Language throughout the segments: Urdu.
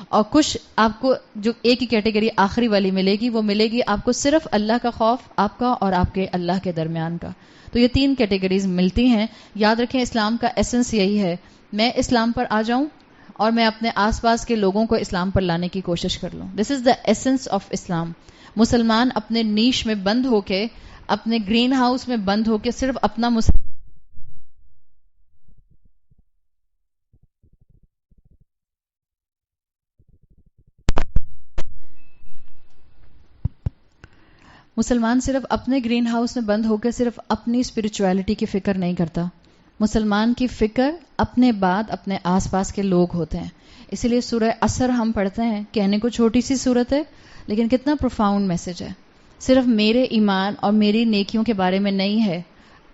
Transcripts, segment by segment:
اور کچھ آپ کو جو ایک ہی کیٹیگری آخری والی ملے گی، وہ ملے گی آپ کو صرف اللہ کا خوف، آپ کا اور آپ کے اللہ کے درمیان کا. تو یہ 3 کیٹیگریز ملتی ہیں. یاد رکھیں اسلام کا ایسنس یہی ہے، میں اسلام پر آ جاؤں اور میں اپنے آس پاس کے لوگوں کو اسلام پر لانے کی کوشش کر لوں. دس از دا ایسنس آف اسلام. مسلمان اپنے نیش میں بند ہو کے، اپنے گرین ہاؤس میں بند ہو کے صرف اپنا مسلمان صرف اپنے گرین ہاؤس میں بند ہو کے صرف اپنی اسپرچویلٹی کی فکر نہیں کرتا. مسلمان کی فکر اپنے بعد اپنے آس پاس کے لوگ ہوتے ہیں. اسی لیے سورہ عصر ہم پڑھتے ہیں، کہنے کو چھوٹی سی صورت ہے لیکن کتنا پروفاؤنڈ میسج ہے. صرف میرے ایمان اور میری نیکیوں کے بارے میں نہیں ہے،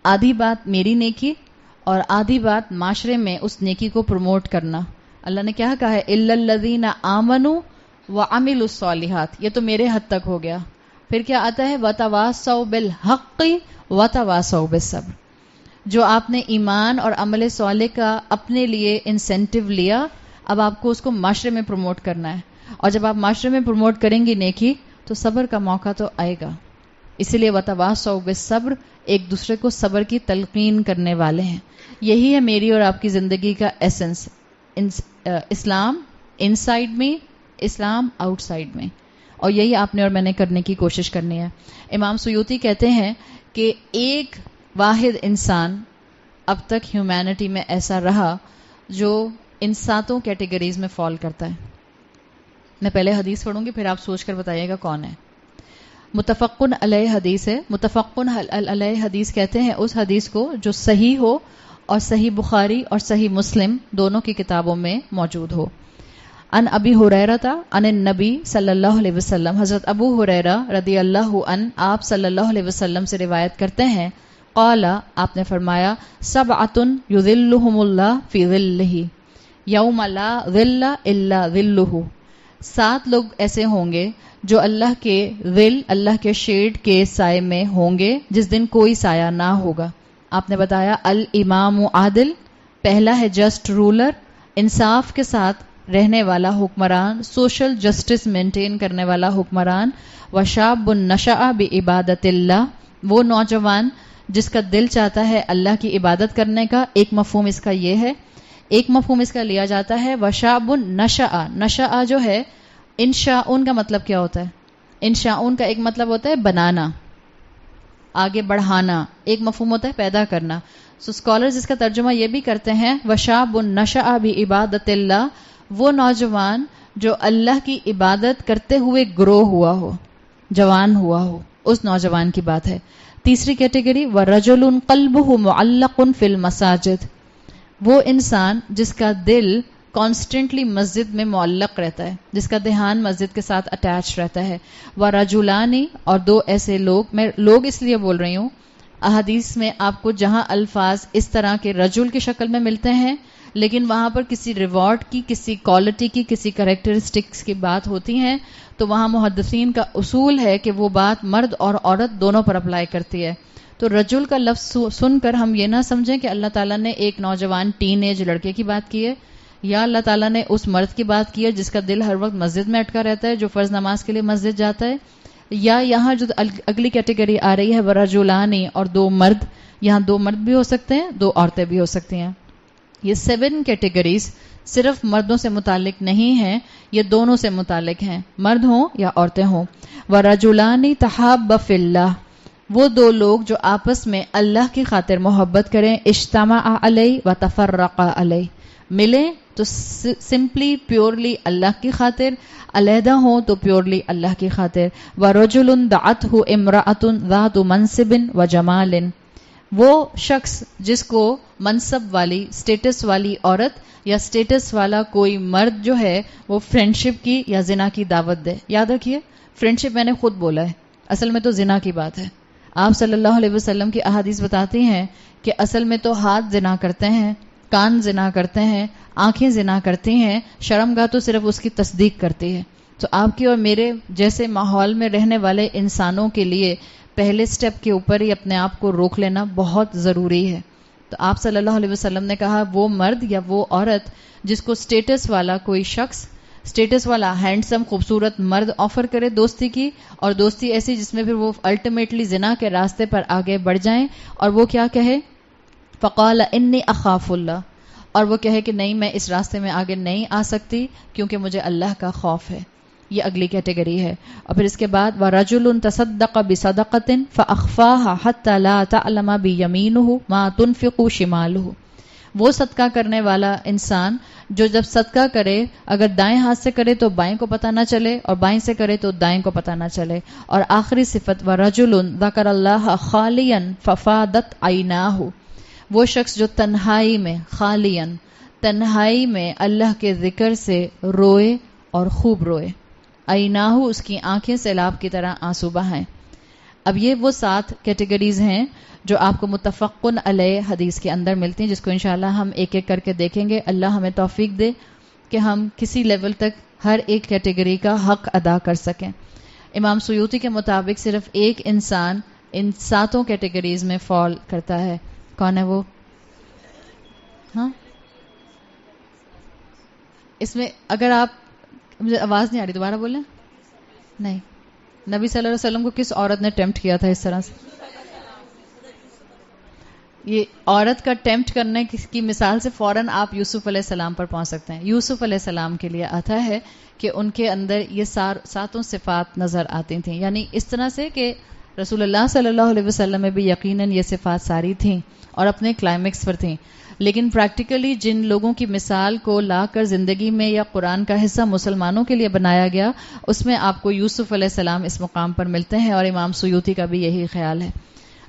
آدھی بات میری نیکی اور آدھی بات معاشرے میں اس نیکی کو پروموٹ کرنا. اللہ نے کیا کہا ہے؟ الا الذین آمنوا وعملوا الصالحات. یہ تو میرے حد تک ہو گیا. پھر کیا آتا ہے؟ وَتَوَاصَوْا بِالْحَقِّ وَتَوَاصَوْا بِالصَّبْرِ. جو آپ نے ایمان اور عمل صالح کا اپنے لیے انسینٹیو لیا، اب آپ کو اس کو معاشرے میں پروموٹ کرنا ہے. اور جب آپ معاشرے میں پروموٹ کریں گی نیکی، تو صبر کا موقع تو آئے گا. اسی لیے وَتَوَاصَوْا بِالصَّبْرِ، ایک دوسرے کو صبر کی تلقین کرنے والے ہیں. یہی ہے میری اور آپ کی زندگی کا ایسنس. اسلام ان سائڈ میں، اسلام آؤٹ سائڈ میں. اور یہی آپ نے اور میں نے کرنے کی کوشش کرنی ہے. امام سیوطی کہتے ہیں کہ ایک واحد انسان اب تک ہیومینٹی میں ایسا رہا جو ان 7 کیٹیگریز میں فال کرتا ہے. میں پہلے حدیث پڑھوں گی، پھر آپ سوچ کر بتائیے گا کون ہے. متفقن علیہ حدیث ہے. متفقن علیہ حدیث کہتے ہیں اس حدیث کو جو صحیح ہو اور صحیح بخاری اور صحیح مسلم دونوں کی کتابوں میں موجود ہو. ان ابی ہریرہ عن النبی صلی اللہ علیہ وسلم، حضرت ابو ہریرہ رضی اللہ عنہ آپ صلی اللہ علیہ وسلم سے روایت کرتے ہیں، قال، آپ نے فرمایا، سبعۃ یظلھم اللہ فی ظلہ یوم لا ظل الا ظلہ. 7 لوگ ایسے ہوں گے جو اللہ کے ظل، اللہ کے شیڈ کے سائے میں ہوں گے جس دن کوئی سایہ نہ ہوگا. آپ نے بتایا الامام عادل، پہلا ہے جسٹ رولر، انصاف کے ساتھ رہنے والا حکمران، سوشل جسٹس مینٹین کرنے والا حکمران. وشاب نشأ بعبادت اللہ، وہ نوجوان جس کا دل چاہتا ہے اللہ کی عبادت کرنے کا. ایک مفہوم اس کا یہ ہے، ایک مفہوم اس کا لیا جاتا ہے وشاب نشأ. نشأ جو ہے انشاؤن کا مطلب کیا ہوتا ہے؟ انشاؤن کا ایک مطلب ہوتا ہے بنانا، آگے بڑھانا. ایک مفہوم ہوتا ہے پیدا کرنا. سو اسکالرز اس کا ترجمہ یہ بھی کرتے ہیں وشاب نشأ بعبادت اللہ، وہ نوجوان جو اللہ کی عبادت کرتے ہوئے گرو ہوا ہو، جوان ہوا ہو، اس نوجوان کی بات ہے. تیسری کیٹیگری وَرَجُلٌ قَلْبُهُ مُعَلَّقٌ فِي الْمَسَاجِدِ، وہ انسان جس کا دل کانسٹنٹلی مسجد میں معلق رہتا ہے، جس کا دھیان مسجد کے ساتھ اٹیچ رہتا ہے. وَرَجُلَانِ، اور 2 ایسے لوگ، میں لوگ اس لیے بول رہی ہوں، احادیث میں آپ کو جہاں الفاظ اس طرح کے رجل کی شکل میں ملتے ہیں لیکن وہاں پر کسی ریوارڈ کی، کسی کوالٹی کی، کسی کریکٹرسٹکس کی بات ہوتی ہیں، تو وہاں محدثین کا اصول ہے کہ وہ بات مرد اور عورت دونوں پر اپلائی کرتی ہے. تو رجل کا لفظ سن کر ہم یہ نہ سمجھیں کہ اللہ تعالیٰ نے ایک نوجوان ٹین ایج لڑکے کی بات کی ہے، یا اللہ تعالیٰ نے اس مرد کی بات کی ہے جس کا دل ہر وقت مسجد میں اٹکا رہتا ہے، جو فرض نماز کے لیے مسجد جاتا ہے. یا یہاں جو اگلی کیٹیگری آ رہی ہے ورجلانی، اور 2 مرد، یہاں 2 مرد بھی ہو سکتے ہیں، 2 عورتیں بھی ہو سکتی ہیں. یہ 7 کیٹیگریز صرف مردوں سے متعلق نہیں ہیں، یہ دونوں سے متعلق ہیں، مرد ہوں یا عورتیں ہوں. وَرَجُلَانِ تَحَابَّ فِي اللَّهِ، وہ 2 لوگ جو آپس میں اللہ کی خاطر محبت کریں، اجتمع علیہ وتفرق علیہ، ملیں تو سمپلی پیورلی اللہ کی خاطر، علیحدہ ہوں تو پیورلی اللہ کی خاطر. وَرَجُلٌ دَعَتْهُ امْرَأَةٌ ذَاتُ مَنْصِبٍ وَجَمَالٍ، وہ شخص جس کو منصب والی، سٹیٹس والی عورت یا سٹیٹس والا کوئی مرد جو ہے وہ فرینڈشپ کی یا زنا کی دعوت دے. یاد رکھیے فرینڈشپ میں نے خود بولا ہے، اصل میں تو زنا کی بات ہے. آپ صلی اللہ علیہ وسلم کی احادیث بتاتی ہیں کہ اصل میں تو ہاتھ زنا کرتے ہیں، کان زنا کرتے ہیں، آنکھیں زنا کرتی ہیں، شرمگاہ تو صرف اس کی تصدیق کرتی ہے. تو آپ کی اور میرے جیسے ماحول میں رہنے والے انسانوں کے لیے پہلے سٹیپ کے اوپر ہی اپنے آپ کو روک لینا بہت ضروری ہے. تو آپ صلی اللہ علیہ وسلم نے کہا وہ مرد یا وہ عورت جس کو سٹیٹس والا کوئی شخص اسٹیٹس والا ہینڈسم خوبصورت مرد آفر کرے دوستی کی، اور دوستی ایسی جس میں پھر وہ الٹیمیٹلی زنا کے راستے پر آگے بڑھ جائیں، اور وہ کیا کہے، فقال انی اخاف اللہ، اور وہ کہے کہ نہیں میں اس راستے میں آگے نہیں آ سکتی کیونکہ مجھے اللہ کا خوف ہے. یہ اگلی کیٹیگری ہے. اور پھر اس کے بعد وَرَجُلٌ تَصَدَّقَ بِصَدَقَةٍ فَأَخْفَاهَا حَتَّى لَا تَعْلَمَ بِيَمِينُهُ مَا تُنْفِقُ شِمَالُهُ. وہ صدقہ کرنے والا انسان جو جب صدقہ کرے اگر دائیں ہاتھ سے کرے تو بائیں کو پتہ نہ چلے، اور بائیں سے کرے تو دائیں کو پتہ نہ چلے. اور آخری صفت وَرَجُلٌ ذَكَرَ اللَّهَ خَالِيًا فَفَاضَتْ عَيْنَاهُ، وہ شخص جو تنہائی میں، خالیاً تنہائی میں اللہ کے ذکر سے روئے اور خوب روئے. عیناہو اس کی آنکھیں سیلاب کی طرح آنسو بہائیں. اب یہ وہ 7 کیٹیگریز ہیں جو آپ کو متفقن علیہ حدیث کے اندر ملتی ہیں، جس کو انشاءاللہ ہم ایک ایک کر کے دیکھیں گے. اللہ ہمیں توفیق دے کہ ہم کسی لیول تک ہر ایک کیٹیگری کا حق ادا کر سکیں. امام سیوطی کے مطابق صرف ایک انسان ان 7 کیٹیگریز میں فال کرتا ہے. کون ہے وہ؟ ہاں اس میں اگر آپ، مجھے آواز نہیں آ رہی، دوبارہ بولیں. نہیں، نبی صلی اللہ علیہ وسلم کو کس عورت نے ٹیمپٹ کیا تھا اس طرح سے؟ یہ عورت کا ٹیمپٹ کرنے کی مثال سے فوراً آپ یوسف علیہ السلام پر پہنچ سکتے ہیں. یوسف علیہ السلام کے لیے آتا ہے کہ ان کے اندر یہ 7 صفات نظر آتی تھیں، یعنی اس طرح سے کہ رسول اللہ صلی اللہ علیہ وسلم میں بھی یقیناً یہ صفات ساری تھیں اور اپنے کلائمیکس پر تھیں. لیکن پریکٹیکلی جن لوگوں کی مثال کو لا کر زندگی میں یا قرآن کا حصہ مسلمانوں کے لیے بنایا گیا، اس میں آپ کو یوسف علیہ السلام اس مقام پر ملتے ہیں، اور امام سیوطی کا بھی یہی خیال ہے.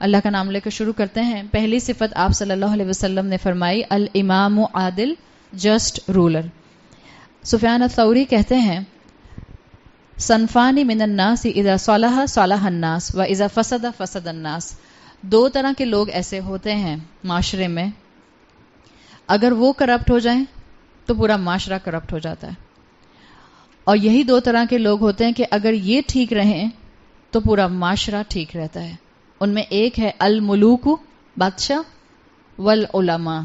اللہ کا نام لے کر شروع کرتے ہیں. پہلی صفت آپ صلی اللہ علیہ وسلم نے فرمائی الامام عادل، جسٹ رولر. سفیان الثوری کہتے ہیں صنفان من الناس اذا صلح صلح الناس و اذا فسد فسد الناس. 2 طرح کے لوگ ایسے ہوتے ہیں معاشرے میں، اگر وہ کرپٹ ہو جائیں تو پورا معاشرہ کرپٹ ہو جاتا ہے، اور یہی 2 طرح کے لوگ ہوتے ہیں کہ اگر یہ ٹھیک رہیں تو پورا معاشرہ ٹھیک رہتا ہے. ان میں ایک ہے الملوک، بادشاہ، والعلماء،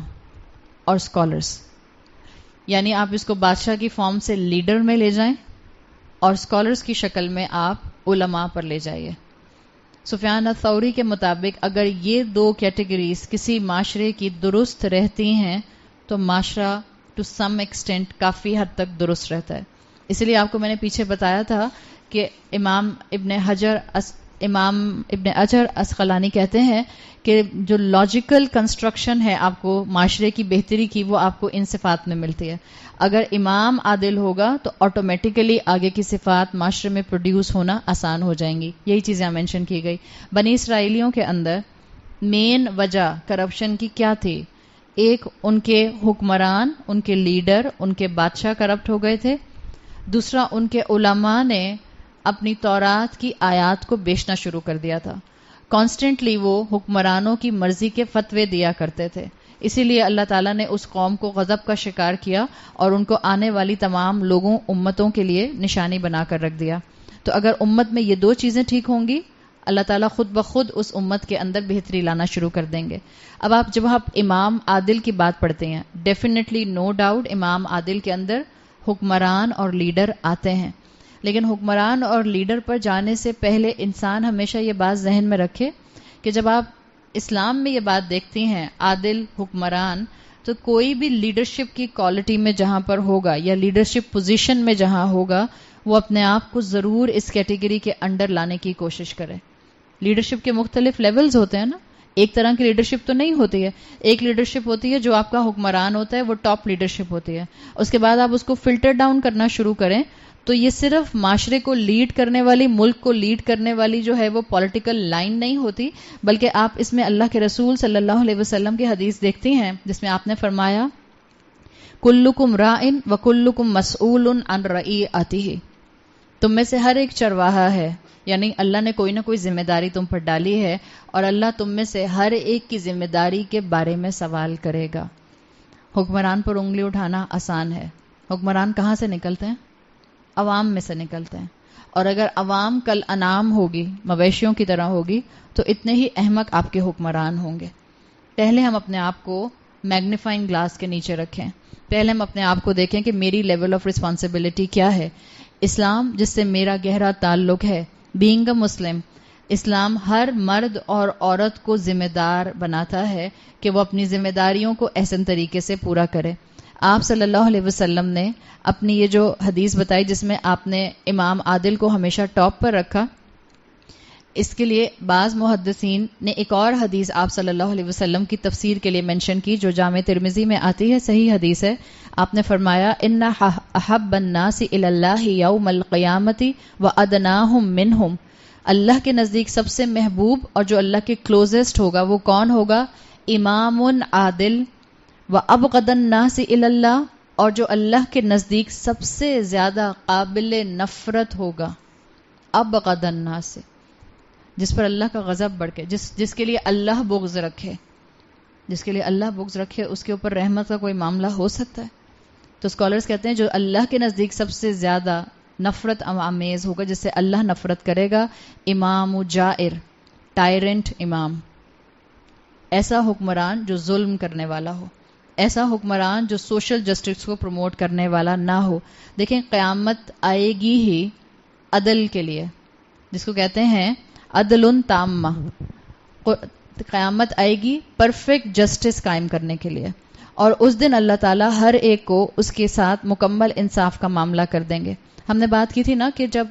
اور اسکالرس. یعنی آپ اس کو بادشاہ کی فارم سے لیڈر میں لے جائیں اور اسکالرس کی شکل میں آپ علماء پر لے جائیے. سفیان الثوری کے مطابق اگر یہ 2 کیٹیگریز کسی معاشرے کی درست رہتی ہیں تو معاشرہ ٹو سم ایکسٹینٹ کافی حد تک درست رہتا ہے. اس لیے آپ کو میں نے پیچھے بتایا تھا کہ امام ابن اجر اسقلانی کہتے ہیں کہ جو لاجیکل کنسٹرکشن ہے آپ کو معاشرے کی بہتری کی، وہ آپ کو ان صفات میں ملتی ہے. اگر امام عادل ہوگا تو آٹومیٹیکلی آگے کی صفات معاشرے میں پروڈیوس ہونا آسان ہو جائیں گی. یہی چیزیں مینشن کی گئی. بنی اسرائیلیوں کے اندر مین وجہ کرپشن کی کیا تھی؟ ایک ان کے حکمران، ان کے لیڈر، ان کے بادشاہ کرپٹ ہو گئے تھے. دوسرا ان کے علماء نے اپنی تورات کی آیات کو بیچنا شروع کر دیا تھا. کانسٹنٹلی وہ حکمرانوں کی مرضی کے فتوے دیا کرتے تھے. اسی لیے اللہ تعالیٰ نے اس قوم کو غضب کا شکار کیا اور ان کو آنے والی تمام لوگوں امتوں کے لیے نشانی بنا کر رکھ دیا. تو اگر امت میں یہ 2 چیزیں ٹھیک ہوں گی، اللہ تعالیٰ خود بخود اس امت کے اندر بہتری لانا شروع کر دیں گے. اب جب آپ امام عادل کی بات پڑھتے ہیں، ڈیفینیٹلی نو ڈاؤٹ امام عادل کے اندر حکمران اور لیڈر آتے ہیں. لیکن حکمران اور لیڈر پر جانے سے پہلے انسان ہمیشہ یہ بات ذہن میں رکھے کہ جب آپ اسلام میں یہ بات دیکھتی ہیں عادل حکمران، تو کوئی بھی لیڈرشپ کی کوالٹی میں جہاں پر ہوگا یا لیڈرشپ پوزیشن میں جہاں ہوگا، وہ اپنے آپ کو ضرور اس کیٹیگری کے انڈر لانے کی کوشش کرے. لیڈرشپ کے مختلف لیولز ہوتے ہیں نا، ایک طرح کی لیڈرشپ تو نہیں ہوتی ہے. ایک لیڈرشپ ہوتی ہے جو آپ کا حکمران ہوتا ہے، وہ ٹاپ لیڈرشپ ہوتی ہے. اس کے بعد آپ اس کو فلٹر ڈاؤن کرنا شروع کریں تو یہ صرف معاشرے کو لیڈ کرنے والی، ملک کو لیڈ کرنے والی جو ہے وہ پولیٹیکل لائن نہیں ہوتی، بلکہ آپ اس میں اللہ کے رسول صلی اللہ علیہ وسلم کی حدیث دیکھتی ہیں جس میں آپ نے فرمایا کلکم راعن وکلکم مسئول عن رعیتہ. تم میں سے ہر ایک چرواہا ہے، یعنی اللہ نے کوئی نہ کوئی ذمہ داری تم پر ڈالی ہے اور اللہ تم میں سے ہر ایک کی ذمہ داری کے بارے میں سوال کرے گا. حکمران پر انگلی اٹھانا آسان ہے. حکمران کہاں سے نکلتے ہیں؟ عوام میں سے نکلتے ہیں. اور اگر عوام کل انعام ہوگی، مویشیوں کی طرح ہوگی، تو اتنے ہی احمق آپ کے حکمران ہوں گے. پہلے ہم اپنے آپ کو میگنیفائنگ گلاس کے نیچے رکھیں. پہلے ہم اپنے آپ کو دیکھیں کہ میری لیول آف رسپانسبلٹی کیا ہے. اسلام جس سے میرا گہرا تعلق ہے, بینگ اے مسلم, اسلام ہر مرد اور عورت کو ذمہ دار بناتا ہے کہ وہ اپنی ذمہ داریوں کو احسن طریقے سے پورا کرے. آپ صلی اللہ علیہ وسلم نے اپنی یہ جو حدیث بتائی جس میں آپ نے امام عادل کو ہمیشہ ٹاپ پر رکھا, اس کے لیے بعض محدثین نے ایک اور حدیث آپ صلی اللہ علیہ وسلم کی تفسیر کے لیے منشن کی جو جامع ترمذی میں آتی ہے, صحیح حدیث ہے. آپ نے فرمایا ان احب الناس الی اللہ یوم القیامت وادناہم منہم, اللہ کے نزدیک سب سے محبوب اور جو اللہ کے کلوزسٹ ہوگا وہ کون ہوگا؟ امام عادل. وابغض الناس الی اللہ, اور جو اللہ کے نزدیک سب سے زیادہ قابل نفرت ہوگا. ابغض الناس, جس پر اللہ کا غضب بڑھ کے, جس کے لیے اللہ بغض رکھے, جس کے لیے اللہ بغض رکھے اس کے اوپر رحمت کا کوئی معاملہ ہو سکتا ہے؟ تو اسکالرز کہتے ہیں جو اللہ کے نزدیک سب سے زیادہ نفرت آمیز ہوگا, جس سے اللہ نفرت کرے گا, امام جائر, ٹائرنٹ امام, ایسا حکمران جو ظلم کرنے والا ہو, ایسا حکمران جو سوشل جسٹس کو پروموٹ کرنے والا نہ ہو. دیکھیں قیامت آئے گی ہی عدل کے لیے, جس کو کہتے ہیں عدل تامہ, قیامت آئے گی پرفیکٹ جسٹس قائم کرنے کے لیے, اور اس دن اللہ تعالیٰ ہر ایک کو اس کے ساتھ مکمل انصاف کا معاملہ کر دیں گے. ہم نے بات کی تھی نا کہ جب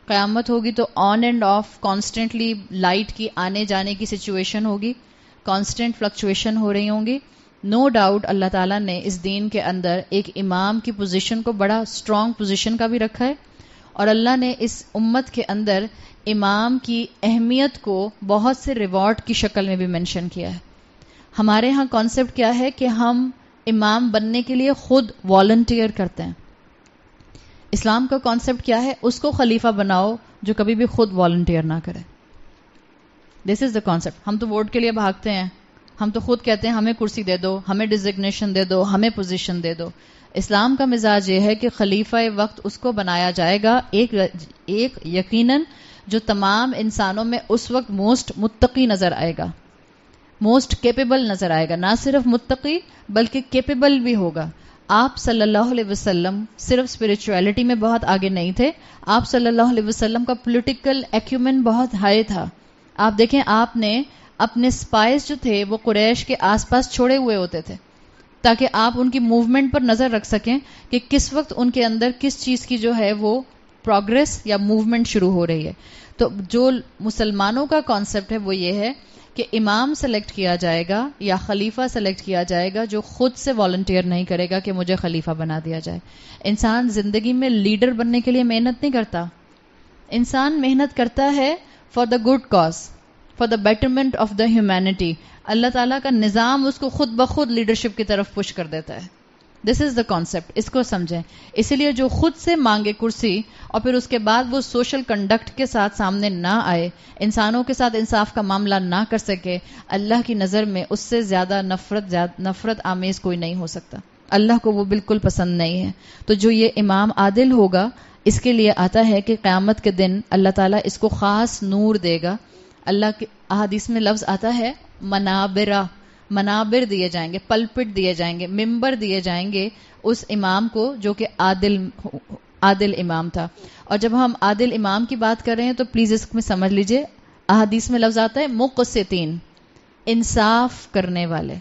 قیامت ہوگی تو on and of constantly light کی آنے جانے کی سچویشن ہوگی, کانسٹنٹ فلکچویشن ہو رہی ہوں گی. نو ڈاؤٹ اللہ تعالیٰ نے اس دین کے اندر ایک امام کی پوزیشن کو بڑا اسٹرانگ پوزیشن کا بھی رکھا ہے, اور اللہ نے اس امت کے اندر امام کی اہمیت کو بہت سے ریوارڈ کی شکل میں بھی منشن کیا ہے. ہمارے ہاں کانسیپٹ کیا ہے کہ ہم امام بننے کے لیے خود والنٹیئر کرتے ہیں. اسلام کا کانسیپٹ کیا ہے؟ اس کو خلیفہ بناؤ جو کبھی بھی خود والنٹیئر نہ کرے. دس از دا کانسیپٹ. ہم تو ووٹ کے لیے بھاگتے ہیں, ہم تو خود کہتے ہیں ہمیں کرسی دے دو, ہمیں ڈیزگنیشن دے دو, ہمیں پوزیشن دے دو. اسلام کا مزاج یہ ہے کہ خلیفہ وقت اس کو بنایا جائے گا ایک یقیناً جو تمام انسانوں میں اس وقت موسٹ متقی نظر آئے گا, موسٹ کیپیبل نظر آئے گا. نہ صرف متقی بلکہ کیپیبل بھی ہوگا. آپ صلی اللہ علیہ وسلم صرف اسپرچویلٹی میں بہت آگے نہیں تھے, آپ صلی اللہ علیہ وسلم کا پولیٹیکل ایکیومن بہت ہائی تھا. آپ دیکھیں آپ نے اپنے سپائز جو تھے وہ قریش کے آس پاس چھوڑے ہوئے ہوتے تھے تاکہ آپ ان کی موومنٹ پر نظر رکھ سکیں کہ کس وقت ان کے اندر کس چیز کی جو ہے وہ پروگرس یا موومنٹ شروع ہو رہی ہے. تو جو مسلمانوں کا کانسیپٹ ہے وہ یہ ہے کہ امام سلیکٹ کیا جائے گا یا خلیفہ سلیکٹ کیا جائے گا جو خود سے والنٹیئر نہیں کرے گا کہ مجھے خلیفہ بنا دیا جائے. انسان زندگی میں لیڈر بننے کے لیے محنت نہیں کرتا, انسان محنت کرتا ہے for the good cause, for the betterment of the humanity. اللہ تعالیٰ کا نظام اس کو خود بخود لیڈرشپ کی طرف پش کر دیتا ہے. دس از دا کانسیپٹ, اس کو سمجھیں. اسی لیے جو خود سے مانگے کرسی اور پھر اس کے بعد وہ سوشل کنڈکٹ کے ساتھ سامنے نہ آئے, انسانوں کے ساتھ انصاف کا معاملہ نہ کر سکے, اللہ کی نظر میں اس سے زیادہ نفرت آمیز کوئی نہیں ہو سکتا. اللہ کو وہ بالکل پسند نہیں ہے. تو جو یہ امام عادل ہوگا اس کے لیے آتا ہے کہ قیامت کے دن اللہ تعالیٰ اس کو خاص نور دے گا. اللہ کے احادیث میں لفظ آتا ہے منابر دیے جائیں گے, پلپٹ دیے جائیں گے, ممبر دیے جائیں گے اس امام کو جو کہ عادل امام تھا. اور جب ہم عادل امام کی بات کر رہے ہیں تو پلیز اس میں سمجھ لیجئے احادیث میں لفظ آتا ہے مقسطین, انصاف کرنے والے.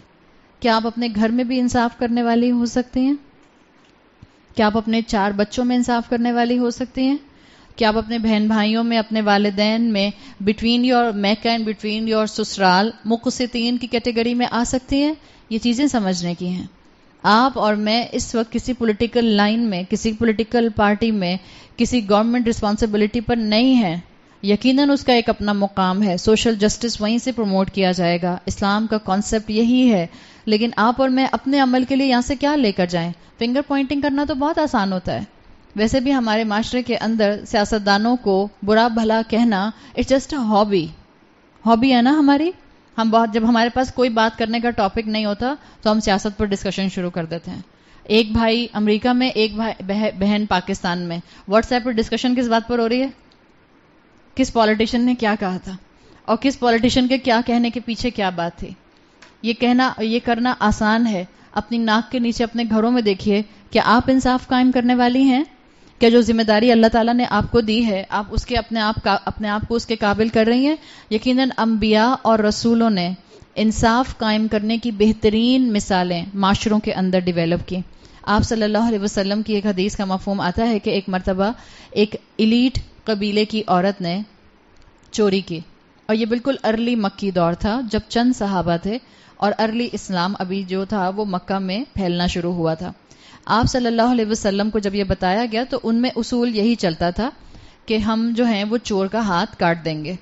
کیا آپ اپنے گھر میں بھی انصاف کرنے والی ہو سکتے ہیں؟ کیا آپ اپنے 4 بچوں میں انصاف کرنے والی ہو سکتی ہیں؟ کیا آپ اپنے بہن بھائیوں میں, اپنے والدین میں, بٹوین یور میکہ اینڈ بٹوین یور سسرال مقسطین کی کیٹیگری میں آ سکتی ہیں؟ یہ چیزیں سمجھنے کی ہیں. آپ اور میں اس وقت کسی پولیٹیکل لائن میں, کسی پولیٹیکل پارٹی میں, کسی گورنمنٹ رسپانسبلٹی پر نہیں ہیں. یقیناً اس کا ایک اپنا مقام ہے, سوشل جسٹس وہیں سے پروموٹ کیا جائے گا. اسلام کا کانسیپٹ یہی ہے. لیکن آپ اور میں اپنے عمل کے لیے یہاں سے کیا لے کر جائیں؟ فنگر پوائنٹنگ کرنا تو بہت آسان ہوتا ہے. ویسے بھی ہمارے معاشرے کے اندر سیاستدانوں کو برا بھلا کہنا اٹس جسٹ اے ہابی ہے نا ہماری. ہم جب ہمارے پاس کوئی بات کرنے کا ٹاپک نہیں ہوتا تو ہم سیاست پر ڈسکشن شروع کر دیتے ہیں. ایک بھائی امریکہ میں, ایک بہن پاکستان میں, واٹس ایپ پر ڈسکشن کس بات پر ہو رہی ہے؟ کس پولیٹیشین نے کیا کہا تھا اور کس پولیٹیشین کے کیا کہنے کے پیچھے کیا بات تھی. یہ کرنا آسان ہے. اپنی ناک کے نیچے اپنے گھروں میں دیکھیے کہ آپ انصاف قائم کرنے والی ہیں؟ کہ جو ذمہ داری اللہ تعالیٰ نے آپ کو دی ہے آپ اس کے اپنے آپ کو اس کے قابل کر رہی ہیں؟ یقیناً انبیاء اور رسولوں نے انصاف قائم کرنے کی بہترین مثالیں معاشروں کے اندر ڈیولپ کی. آپ صلی اللہ علیہ وسلم کی ایک حدیث کا مفہوم آتا ہے کہ ایک مرتبہ ایک ایلیٹ قبیلے کی عورت نے چوری کی, اور یہ بالکل ارلی مکی دور تھا جب چند صحابہ تھے اور ارلی اسلام ابھی جو تھا وہ مکہ میں پھیلنا شروع ہوا تھا. آپ صلی اللہ علیہ وسلم کو جب یہ بتایا گیا تو ان میں اصول یہی چلتا تھا کہ ہم جو ہیں وہ چور کا ہاتھ کاٹ دیں گے.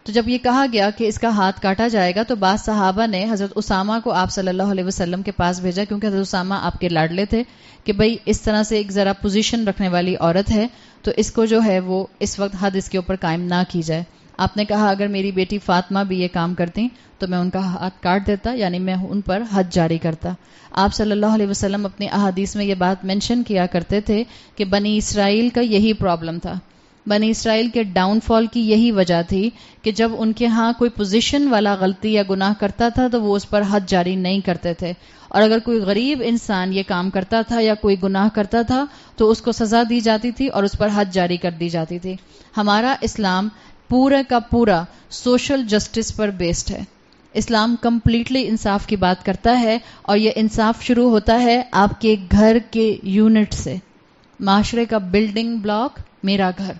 تو جب یہ کہا گیا کہ اس کا ہاتھ کاٹا جائے گا تو بعض صحابہ نے حضرت اسامہ کو آپ صلی اللہ علیہ وسلم کے پاس بھیجا, کیونکہ حضرت اسامہ آپ کے لاڈلے تھے, کہ بھئی اس طرح سے ایک ذرا پوزیشن رکھنے والی عورت ہے تو اس کو جو ہے وہ اس وقت حد اس کے اوپر قائم نہ کی جائے. آپ نے کہا اگر میری بیٹی فاطمہ بھی یہ کام کرتی تو میں ان کا ہاتھ کاٹ دیتا, یعنی میں ان پر حد جاری کرتا. آپ صلی اللہ علیہ وسلم اپنی احادیث میں یہ بات مینشن کیا کرتے تھے کہ بنی اسرائیل کا یہی پرابلم تھا. بنی اسرائیل کے ڈاؤن فال کی یہی وجہ تھی کہ جب ان کے ہاں کوئی پوزیشن والا غلطی یا گناہ کرتا تھا تو وہ اس پر حد جاری نہیں کرتے تھے, اور اگر کوئی غریب انسان یہ کام کرتا تھا یا کوئی گناہ کرتا تھا تو اس کو سزا دی جاتی تھی اور اس پر حد جاری کر دی جاتی تھی. ہمارا اسلام پورا کا پورا سوشل جسٹس پر بیسڈ ہے. اسلام کمپلیٹلی انصاف کی بات کرتا ہے, اور یہ انصاف شروع ہوتا ہے آپ کے گھر کے یونٹ سے. معاشرے کا بلڈنگ بلاک میرا گھر,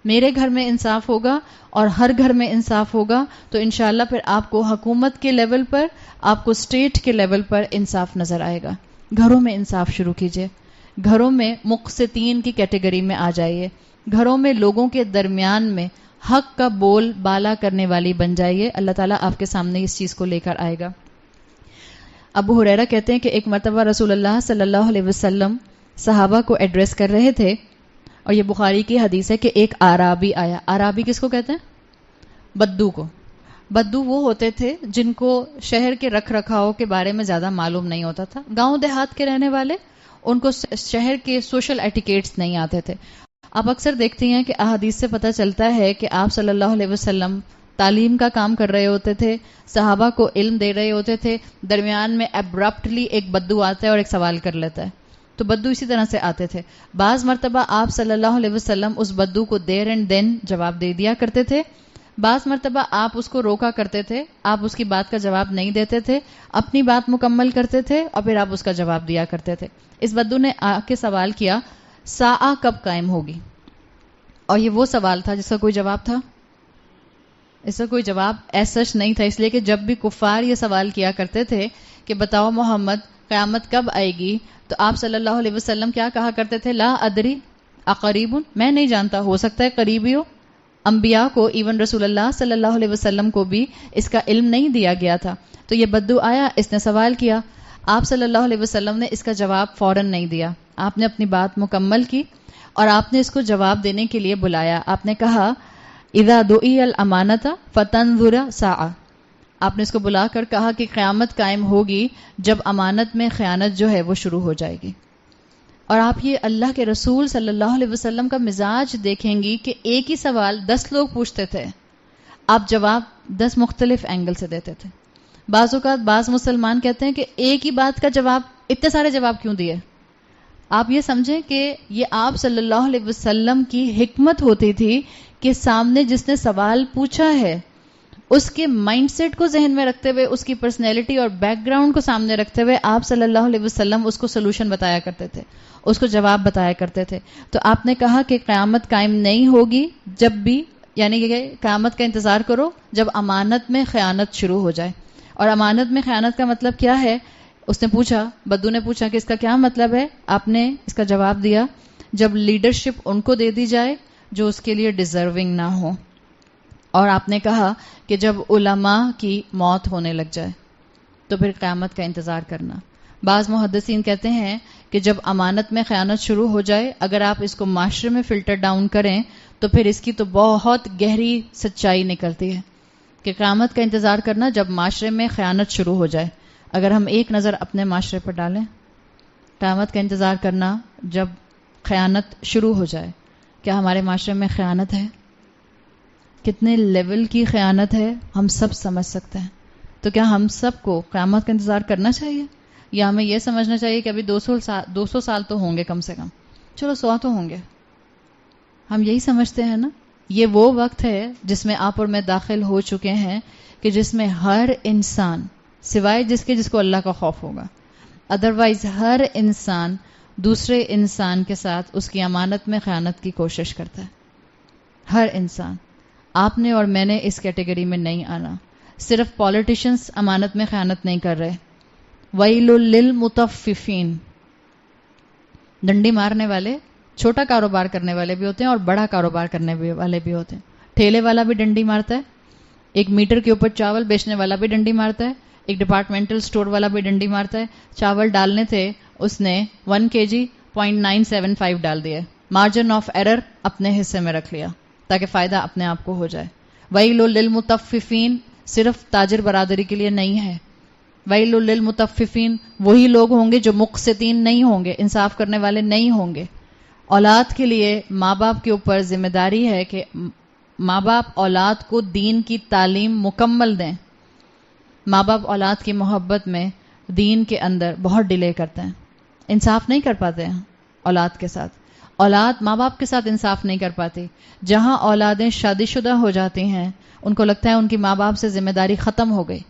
میرے گھر میں انصاف ہوگا اور ہر گھر میں انصاف ہوگا تو انشاءاللہ پھر آپ کو حکومت کے لیول پر, آپ کو اسٹیٹ کے لیول پر انصاف نظر آئے گا. گھروں میں انصاف شروع کیجئے, گھروں میں مقسطین کی کیٹیگری میں آ جائیے, گھروں میں لوگوں کے درمیان میں حق کا بول بالا کرنے والی بن جائیے. اللہ تعالیٰ آپ کے سامنے اس چیز کو لے کر آئے گا. ابو ہریرہ کہتے ہیں کہ ایک مرتبہ رسول اللہ صلی اللہ علیہ وسلم صحابہ کو ایڈریس کر رہے تھے, اور یہ بخاری کی حدیث ہے کہ ایک اعرابی آیا. اعرابی کس کو کہتے ہیں؟ بدو کو. بدو وہ ہوتے تھے جن کو شہر کے رکھ رکھاؤ کے بارے میں زیادہ معلوم نہیں ہوتا تھا. گاؤں دیہات کے رہنے والے, ان کو شہر کے سوشل ایٹیکیٹس نہیں آتے تھے. آپ اکثر دیکھتی ہیں کہ احادیث سے پتہ چلتا ہے کہ آپ صلی اللہ علیہ وسلم تعلیم کا کام کر رہے ہوتے تھے, صحابہ کو علم دے رہے ہوتے تھے, درمیان میں ابرپٹلی ایک بدو آتا ہے اور ایک سوال کر لیتا ہے. تو بدو اسی طرح سے آتے تھے. بعض مرتبہ آپ صلی اللہ علیہ وسلم اس بدو کو دیر اینڈ دین جواب دے دیا کرتے تھے, بعض مرتبہ آپ اس کو روکا کرتے تھے, آپ اس کی بات کا جواب نہیں دیتے تھے, اپنی بات مکمل کرتے تھے اور پھر آپ اس کا جواب دیا کرتے تھے. اس بدو نے آ کے سوال کیا ساعہ کب قائم ہوگی, اور یہ وہ سوال تھا جس کا کوئی جواب تھا؟ اس کا کوئی جواب ایسا نہیں تھا, اس لیے کہ جب بھی کفار یہ سوال کیا کرتے تھے کہ بتاؤ محمد قیامت کب آئے گی, تو آپ صلی اللہ علیہ وسلم کیا کہا کرتے تھے؟ لا ادری اقریب, میں نہیں جانتا, ہو سکتا ہے قریب ہی ہو. انبیاء کو, ایون رسول اللہ صلی اللہ علیہ وسلم کو بھی اس کا علم نہیں دیا گیا تھا. تو یہ بدو آیا, اس نے سوال کیا, آپ صلی اللہ علیہ وسلم نے اس کا جواب فوراً نہیں دیا, آپ نے اپنی بات مکمل کی اور آپ نے اس کو جواب دینے کے لیے بلایا. آپ نے کہا اذا دعی الامانۃ فتنظر ساعہ, آپ نے اس کو بلا کر کہا کہ قیامت قائم ہوگی جب امانت میں خیانت جو ہے وہ شروع ہو جائے گی. اور آپ یہ اللہ کے رسول صلی اللہ علیہ وسلم کا مزاج دیکھیں گی کہ ایک ہی سوال 10 لوگ پوچھتے تھے, آپ جواب 10 مختلف اینگل سے دیتے تھے. بعض اوقات بعض مسلمان کہتے ہیں کہ ایک ہی بات کا جواب, اتنے سارے جواب کیوں دیے؟ آپ یہ سمجھیں کہ یہ آپ صلی اللہ علیہ وسلم کی حکمت ہوتی تھی کہ سامنے جس نے سوال پوچھا ہے اس کے مائنڈ سیٹ کو ذہن میں رکھتے ہوئے, اس کی پرسنالٹی اور بیک گراؤنڈ کو سامنے رکھتے ہوئے آپ صلی اللہ علیہ وسلم اس کو سولوشن بتایا کرتے تھے, اس کو جواب بتایا کرتے تھے. تو آپ نے کہا کہ قیامت قائم نہیں ہوگی جب بھی, یعنی کہ قیامت کا انتظار کرو جب امانت میں خیانت شروع ہو جائے. اور امانت میں خیانت کا مطلب کیا ہے؟ اس نے پوچھا, بدو نے پوچھا کہ اس کا کیا مطلب ہے. آپ نے اس کا جواب دیا جب لیڈرشپ ان کو دے دی جائے جو اس کے لیے ڈیزرونگ نہ ہو. اور آپ نے کہا کہ جب علماء کی موت ہونے لگ جائے تو پھر قیامت کا انتظار کرنا. بعض محدثین کہتے ہیں کہ جب امانت میں خیانت شروع ہو جائے, اگر آپ اس کو معاشرے میں فلٹر ڈاؤن کریں تو پھر اس کی تو بہت گہری سچائی نکلتی ہے کہ قیامت کا انتظار کرنا جب معاشرے میں خیانت شروع ہو جائے. اگر ہم ایک نظر اپنے معاشرے پر ڈالیں, قیامت کا انتظار کرنا جب خیانت شروع ہو جائے, کیا ہمارے معاشرے میں خیانت ہے؟ کتنے لیول کی خیانت ہے ہم سب سمجھ سکتے ہیں. تو کیا ہم سب کو قیامت کا انتظار کرنا چاہیے یا ہمیں یہ سمجھنا چاہیے کہ ابھی 200 سال تو ہوں گے کم سے کم، چلو 100 تو ہوں گے؟ ہم یہی سمجھتے ہیں نا. یہ وہ وقت ہے جس میں آپ اور میں داخل ہو چکے ہیں کہ جس میں ہر انسان سوائے جس کو اللہ کا خوف ہوگا، ادروائز ہر انسان دوسرے انسان کے ساتھ اس کی امانت میں خیانت کی کوشش کرتا ہے. ہر انسان. آپ نے اور میں نے اس کیٹیگری میں نہیں آنا. صرف پولیٹیشنز امانت میں خیانت نہیں کر رہے. ویل للمطففین، ڈنڈی مارنے والے چھوٹا کاروبار کرنے والے بھی ہوتے ہیں اور بڑا کاروبار کرنے والے بھی ہوتے ہیں. ٹھیلے والا بھی ڈنڈی مارتا ہے، ایک میٹر کے اوپر چاول بیچنے والا بھی ڈنڈی مارتا ہے، ایک ڈپارٹمنٹل سٹور والا بھی ڈنڈی مارتا ہے. چاول ڈالنے تھے اس نے 1 kg 0.975 ڈال دیا، مارجن آف ایرر اپنے حصے میں رکھ لیا تاکہ فائدہ اپنے آپ کو ہو جائے. ویل للمطففین صرف تاجر برادری کے لیے نہیں ہے. ویل للمطففین وہی لوگ ہوں گے جو مقسطین نہیں ہوں گے، انصاف کرنے والے نہیں ہوں گے. اولاد کے لیے ماں باپ کے اوپر ذمہ داری ہے کہ ماں باپ اولاد کو دین کی تعلیم مکمل دیں. ماں باپ اولاد کی محبت میں دین کے اندر بہت ڈیلے کرتے ہیں، انصاف نہیں کر پاتے ہیں اولاد کے ساتھ. اولاد ماں باپ کے ساتھ انصاف نہیں کر پاتی. جہاں اولادیں شادی شدہ ہو جاتی ہیں ان کو لگتا ہے ان کی ماں باپ سے ذمہ داری ختم ہو گئی.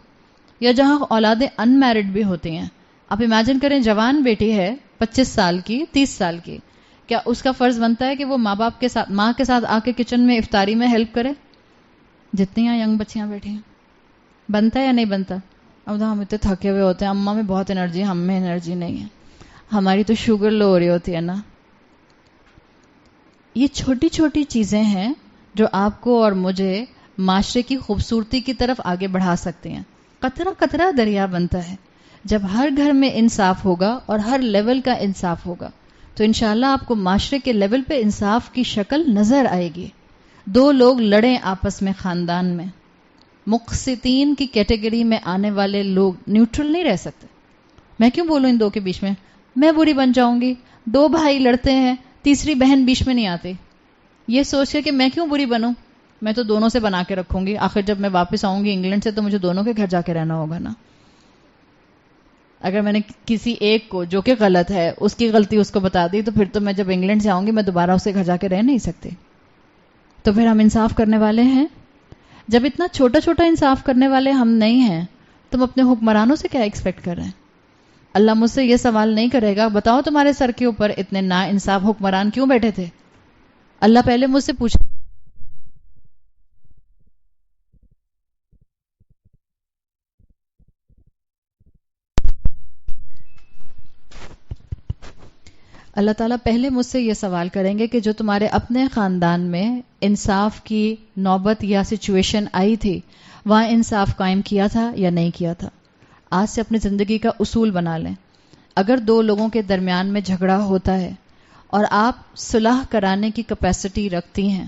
یا جہاں اولادیں ان میرڈ بھی ہوتی ہیں، آپ امیجن کریں جوان بیٹی ہے 25 سال کی 30 سال کی، کیا اس کا فرض بنتا ہے کہ وہ ماں باپ کے ساتھ ماں کے ساتھ آ کے کچن میں افطاری میں ہیلپ کرے؟ جتنی یہاں ینگ بچیاں بیٹھی ہیں، بنتا ہے یا نہیں بنتا؟ اب تو ہم اتنے تھکے ہوئے ہوتے ہیں، اماں میں بہت انرجی، ہم میں انرجی نہیں ہے، ہماری تو شوگر لو ہو رہی ہوتی ہے نا. یہ چھوٹی چھوٹی چیزیں ہیں جو آپ کو اور مجھے معاشرے کی خوبصورتی کی طرف آگے بڑھا سکتے ہیں. قطرہ قطرہ دریا بنتا ہے. جب ہر گھر میں انصاف ہوگا اور ہر لیول کا انصاف ہوگا تو انشاءاللہ آپ کو معاشرے کے لیول پہ انصاف کی شکل نظر آئے گی. 2 لوگ لڑیں آپس میں خاندان میں، مقسطین کی کیٹیگری میں آنے والے لوگ نیوٹرل نہیں رہ سکتے. میں کیوں بولوں ان 2 کے بیچ میں بری بن جاؤں گی. 2 بھائی لڑتے ہیں، تیسری بہن بیچ میں نہیں آتی. یہ سوچ کے کہ میں کیوں بری بنوں، میں تو دونوں سے بنا کے رکھوں گی. آخر جب میں واپس آؤں گی انگلینڈ سے تو مجھے دونوں کے گھر جا کے رہنا ہوگا نا. اگر میں نے کسی ایک کو جو کہ غلط ہے اس کی غلطی اس کو بتا دی تو پھر تو میں جب انگلینڈ سے آؤں گی میں دوبارہ اس کے گھر جا کے رہ نہیں سکتی. تو پھر ہم انصاف کرنے والے ہیں؟ جب اتنا چھوٹا چھوٹا انصاف کرنے والے ہم نہیں ہیں تو ہم اپنے حکمرانوں سے کیا ایکسپیکٹ کر رہے ہیں؟ اللہ مجھ سے یہ سوال نہیں کرے گا بتاؤ تمہارے سر کے اوپر اتنے نا انصاف حکمران کیوں بیٹھے تھے. اللہ پہلے مجھ سے پوچھے اللہ تعالیٰ پہلے مجھ سے یہ سوال کریں گے کہ جو تمہارے اپنے خاندان میں انصاف کی نوبت یا سچویشن آئی تھی وہاں انصاف قائم کیا تھا یا نہیں کیا تھا. آج سے اپنی زندگی کا اصول بنا لیں. اگر 2 لوگوں کے درمیان میں جھگڑا ہوتا ہے اور آپ صلح کرانے کی کیپیسٹی رکھتی ہیں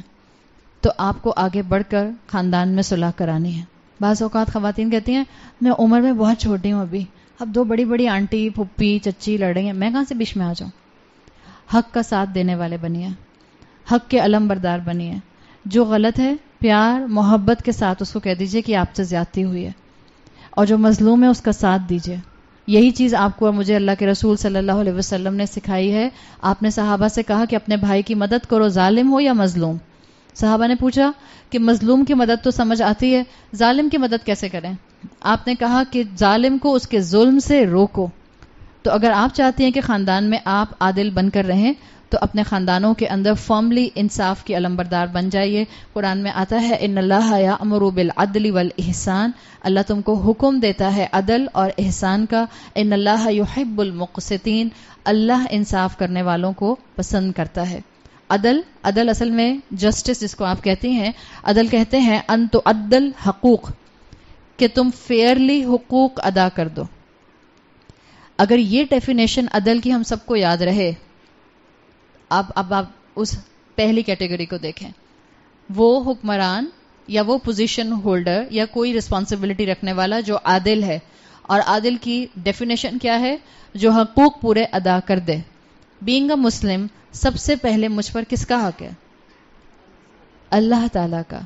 تو آپ کو آگے بڑھ کر خاندان میں صلح کرانی ہے. بعض اوقات خواتین کہتی ہیں میں عمر میں بہت چھوٹی ہوں، اب 2 بڑی بڑی آنٹی پھپھی چچی لڑ رہی ہیں، میں کہاں سے بیچ میں آ جاؤں. حق کا ساتھ دینے والے بنیے، حق کے علم بردار بنیے. جو غلط ہے پیار محبت کے ساتھ اس کو کہہ دیجئے کہ آپ سے زیادتی ہوئی ہے، اور جو مظلوم ہے اس کا ساتھ دیجئے. یہی چیز آپ کو اور مجھے اللہ کے رسول صلی اللہ علیہ وسلم نے سکھائی ہے. آپ نے صحابہ سے کہا کہ اپنے بھائی کی مدد کرو، ظالم ہو یا مظلوم. صحابہ نے پوچھا کہ مظلوم کی مدد تو سمجھ آتی ہے، ظالم کی مدد کیسے کریں؟ آپ نے کہا کہ ظالم کو اس کے ظلم سے روکو. تو اگر آپ چاہتی ہیں کہ خاندان میں آپ عادل بن کر رہیں تو اپنے خاندانوں کے اندر فارملی انصاف کی علمبردار بن جائیے. قرآن میں آتا ہے ان اللہ یأمر بالعدل والاحسان، اللہ تم کو حکم دیتا ہے عدل اور احسان کا. ان اللہ یحب المقسطین، اللہ انصاف کرنے والوں کو پسند کرتا ہے. عدل اصل میں جسٹس جس کو آپ کہتی ہیں، عدل کہتے ہیں ان تؤدل حقوق، کہ تم فیئرلی حقوق ادا کر دو. اگر یہ ڈیفینیشن عدل کی ہم سب کو یاد رہے، اب آپ اس پہلی کیٹیگری کو دیکھیں، وہ حکمران یا وہ پوزیشن ہولڈر یا کوئی رسپانسبلٹی رکھنے والا جو عادل ہے، اور عادل کی ڈیفینیشن کیا ہے؟ جو حقوق پورے ادا کر دے. بینگ اے مسلم سب سے پہلے مجھ پر کس کا حق ہے؟ اللہ تعالیٰ کا.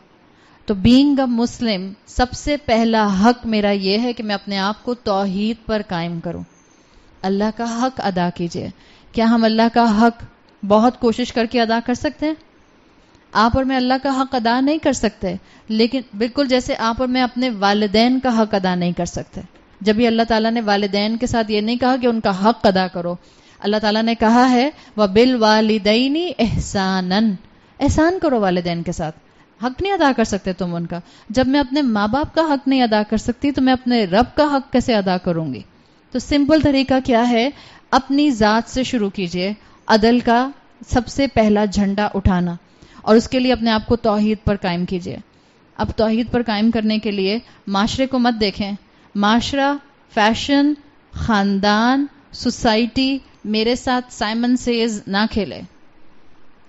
تو بینگ اے مسلم سب سے پہلا حق میرا یہ ہے کہ میں اپنے آپ کو توحید پر قائم کروں. اللہ کا حق ادا کیجیے. کیا ہم اللہ کا حق بہت کوشش کر کے ادا کر سکتے ہیں؟ آپ اور میں اللہ کا حق ادا نہیں کر سکتے، لیکن بالکل جیسے آپ اور میں اپنے والدین کا حق ادا نہیں کر سکتے. جب بھی اللہ تعالیٰ نے والدین کے ساتھ یہ نہیں کہا کہ ان کا حق ادا کرو، اللہ تعالیٰ نے کہا ہے وَبِالْوَالِدَيْنِ احساناً، احسان کرو والدین کے ساتھ. حق نہیں ادا کر سکتے تم ان کا. جب میں اپنے ماں باپ کا حق نہیں ادا کر سکتی تو میں اپنے رب کا حق کیسے ادا کروں گی؟ تو سمپل طریقہ کیا ہے؟ اپنی ذات سے شروع کیجئے، عدل کا سب سے پہلا جھنڈا اٹھانا، اور اس کے لیے اپنے آپ کو توحید پر قائم کیجئے. اب توحید پر قائم کرنے کے لیے معاشرے کو مت دیکھیں. معاشرہ، فیشن، خاندان، سوسائٹی میرے ساتھ سائمن سیز نہ کھیلے.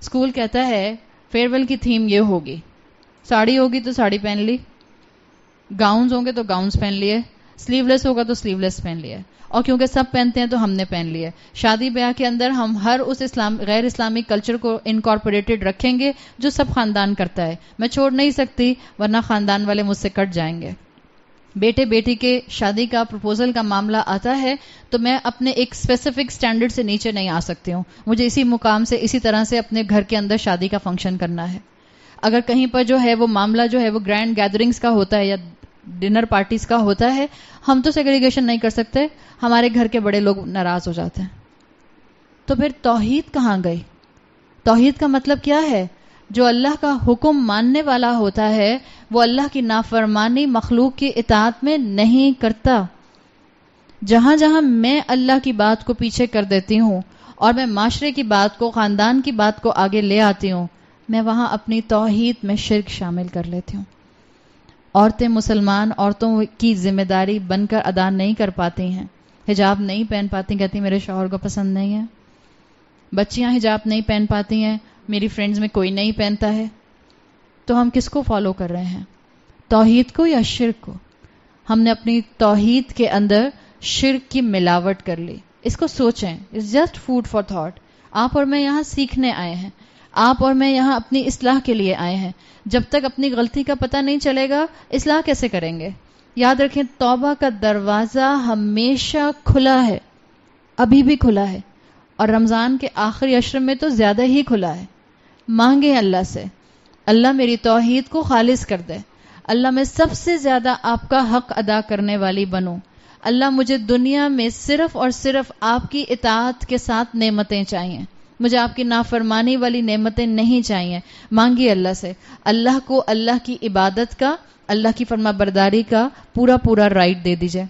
اسکول کہتا ہے فیئر ویل کی تھیم یہ ہوگی، ساڑی ہوگی تو ساڑی پہن لی، گاؤنز ہوں گے تو گاؤنز پہن لیے، سلیو لیس ہوگا تو سلیو لیس پہن لیے، اور کیونکہ سب پہنتے ہیں تو ہم نے پہن لیے. شادی بیاہ کے اندر ہم ہر اس غیر اسلامی کلچر کو انکارپوریٹڈ رکھیں گے جو سب خاندان کرتا ہے. میں چھوڑ نہیں سکتی ورنہ خاندان والے مجھ سے کٹ جائیں گے. بیٹے بیٹی کے شادی کا پروپوزل کا معاملہ آتا ہے تو میں اپنے ایک اسپیسیفک سٹینڈرڈ سے نیچے نہیں آ سکتی ہوں. مجھے اسی مقام سے اسی طرح سے اپنے گھر کے اندر شادی کا فنکشن کرنا ہے. اگر کہیں پر جو ہے وہ معاملہ جو ہے وہ گرینڈ گیدرنگز کا ہوتا ہے یا ڈنر پارٹیز کا ہوتا ہے، ہم تو سیگریگیشن نہیں کر سکتے، ہمارے گھر کے بڑے لوگ ناراض ہو جاتے ہیں. تو پھر توحید کہاں گئی؟ توحید کا مطلب کیا ہے؟ جو اللہ کا حکم ماننے والا ہوتا ہے وہ اللہ کی نافرمانی مخلوق کی اطاعت میں نہیں کرتا. جہاں جہاں میں اللہ کی بات کو پیچھے کر دیتی ہوں اور میں معاشرے کی بات کو، خاندان کی بات کو آگے لے آتی ہوں، میں وہاں اپنی توحید میں شرک شامل کر لیتی ہوں. عورتیں مسلمان عورتوں کی ذمہ داری بن کر ادا نہیں کر پاتی ہیں. حجاب نہیں پہن پاتی، کہتی میرے شوہر کو پسند نہیں ہے. بچیاں حجاب نہیں پہن پاتی ہیں، میری فرینڈز میں کوئی نہیں پہنتا ہے. تو ہم کس کو فالو کر رہے ہیں؟ توحید کو یا شرک کو؟ ہم نے اپنی توحید کے اندر شرک کی ملاوٹ کر لی. اس کو سوچیں، it's just food for thought. آپ اور میں یہاں سیکھنے آئے ہیں، آپ اور میں یہاں اپنی اصلاح کے لیے آئے ہیں. جب تک اپنی غلطی کا پتہ نہیں چلے گا اصلاح کیسے کریں گے؟ یاد رکھیں توبہ کا دروازہ ہمیشہ کھلا ہے، ابھی بھی کھلا ہے، اور رمضان کے آخری عشر میں تو زیادہ ہی کھلا ہے. مانگیں اللہ سے، اللہ میری توحید کو خالص کر دے، اللہ میں سب سے زیادہ آپ کا حق ادا کرنے والی بنوں، اللہ مجھے دنیا میں صرف اور صرف آپ کی اطاعت کے ساتھ نعمتیں چاہیے، مجھے آپ کی نافرمانی والی نعمتیں نہیں چاہیے. مانگی اللہ سے، اللہ کو اللہ کی عبادت کا، اللہ کی فرما برداری کا پورا پورا رائٹ دے دیجئے.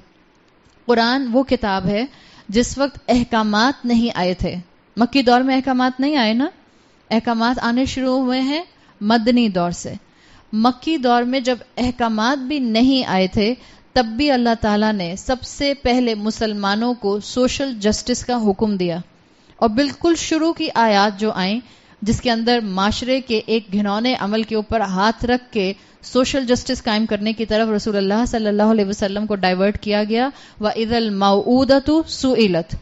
قرآن وہ کتاب ہے جس وقت احکامات نہیں آئے تھے. مکی دور میں احکامات نہیں آئے نا، احکامات آنے شروع ہوئے ہیں مدنی دور سے. مکی دور میں جب احکامات بھی نہیں آئے تھے تب بھی اللہ تعالیٰ نے سب سے پہلے مسلمانوں کو سوشل جسٹس کا حکم دیا، اور بالکل شروع کی آیات جو آئیں جس کے اندر معاشرے کے ایک گھنونے عمل کے اوپر ہاتھ رکھ کے سوشل جسٹس قائم کرنے کی طرف رسول اللہ صلی اللہ علیہ وسلم کو ڈائیورٹ کیا گیا. وَإِذَا الْمَوْءُودَةُ سُئِلَتْ،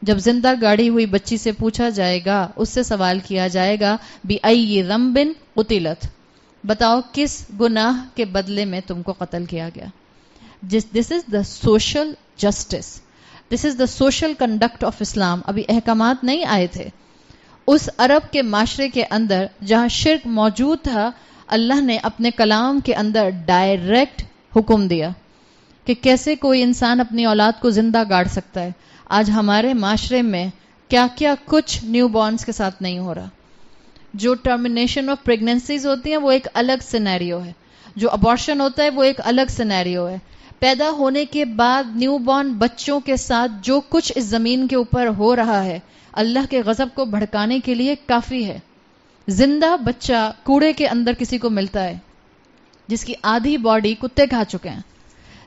جب زندہ گاڑی ہوئی بچی سے پوچھا جائے گا، اس سے سوال کیا جائے گا بِأَيِّ ذَنبٍ قُتِلَتْ، بتاؤ کس گناہ کے بدلے میں تم کو قتل کیا گیا. This is the social justice, this is the social conduct of Islam. ابھی احکامات نہیں آئے تھے. اس عرب کے معاشرے کے اندر جہاں شرک موجود تھا، اللہ نے اپنے کلام کے اندر ڈائریکٹ حکم دیا کہ کیسے کوئی انسان اپنی اولاد کو زندہ گاڑ سکتا ہے. آج ہمارے معاشرے میں کیا کیا کچھ نیو بورنز کے ساتھ نہیں ہو رہا. جو ٹرمینیشن آف پریگننسیز ہوتی ہیں وہ ایک الگ سینیریو ہے، جو ابارشن ہوتا ہے وہ ایک الگ سینیریو ہے. پیدا ہونے کے بعد نیو بورن بچوں کے ساتھ جو کچھ اس زمین کے اوپر ہو رہا ہے اللہ کے غضب کو بھڑکانے کے لیے کافی ہے. زندہ بچہ کوڑے کے اندر کسی کو ملتا ہے جس کی آدھی باڈی کتے کھا چکے ہیں،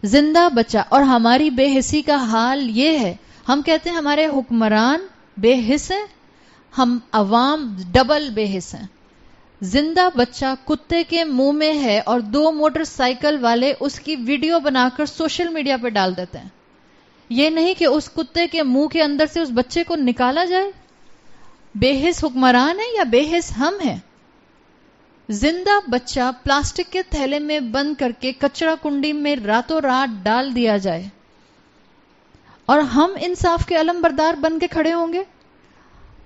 زندہ بچہ. اور ہماری بے حسی کا حال یہ ہے، ہم کہتے ہیں ہمارے حکمران بے حس ہیں، ہم عوام ڈبل بے حس ہیں. زندہ بچہ کتے کے منہ میں ہے اور 2 موٹر سائیکل والے اس کی ویڈیو بنا کر سوشل میڈیا پہ ڈال دیتے ہیں. یہ نہیں کہ اس کتے کے منہ کے اندر سے اس بچے کو نکالا جائے. بے حس حکمران ہے یا بے حس ہم ہیں؟ زندہ بچہ پلاسٹک کے تھیلے میں بند کر کے کچرا کنڈی میں راتوں رات ڈال دیا جائے. اور ہم انصاف کے علم بردار بن کے کھڑے ہوں گے.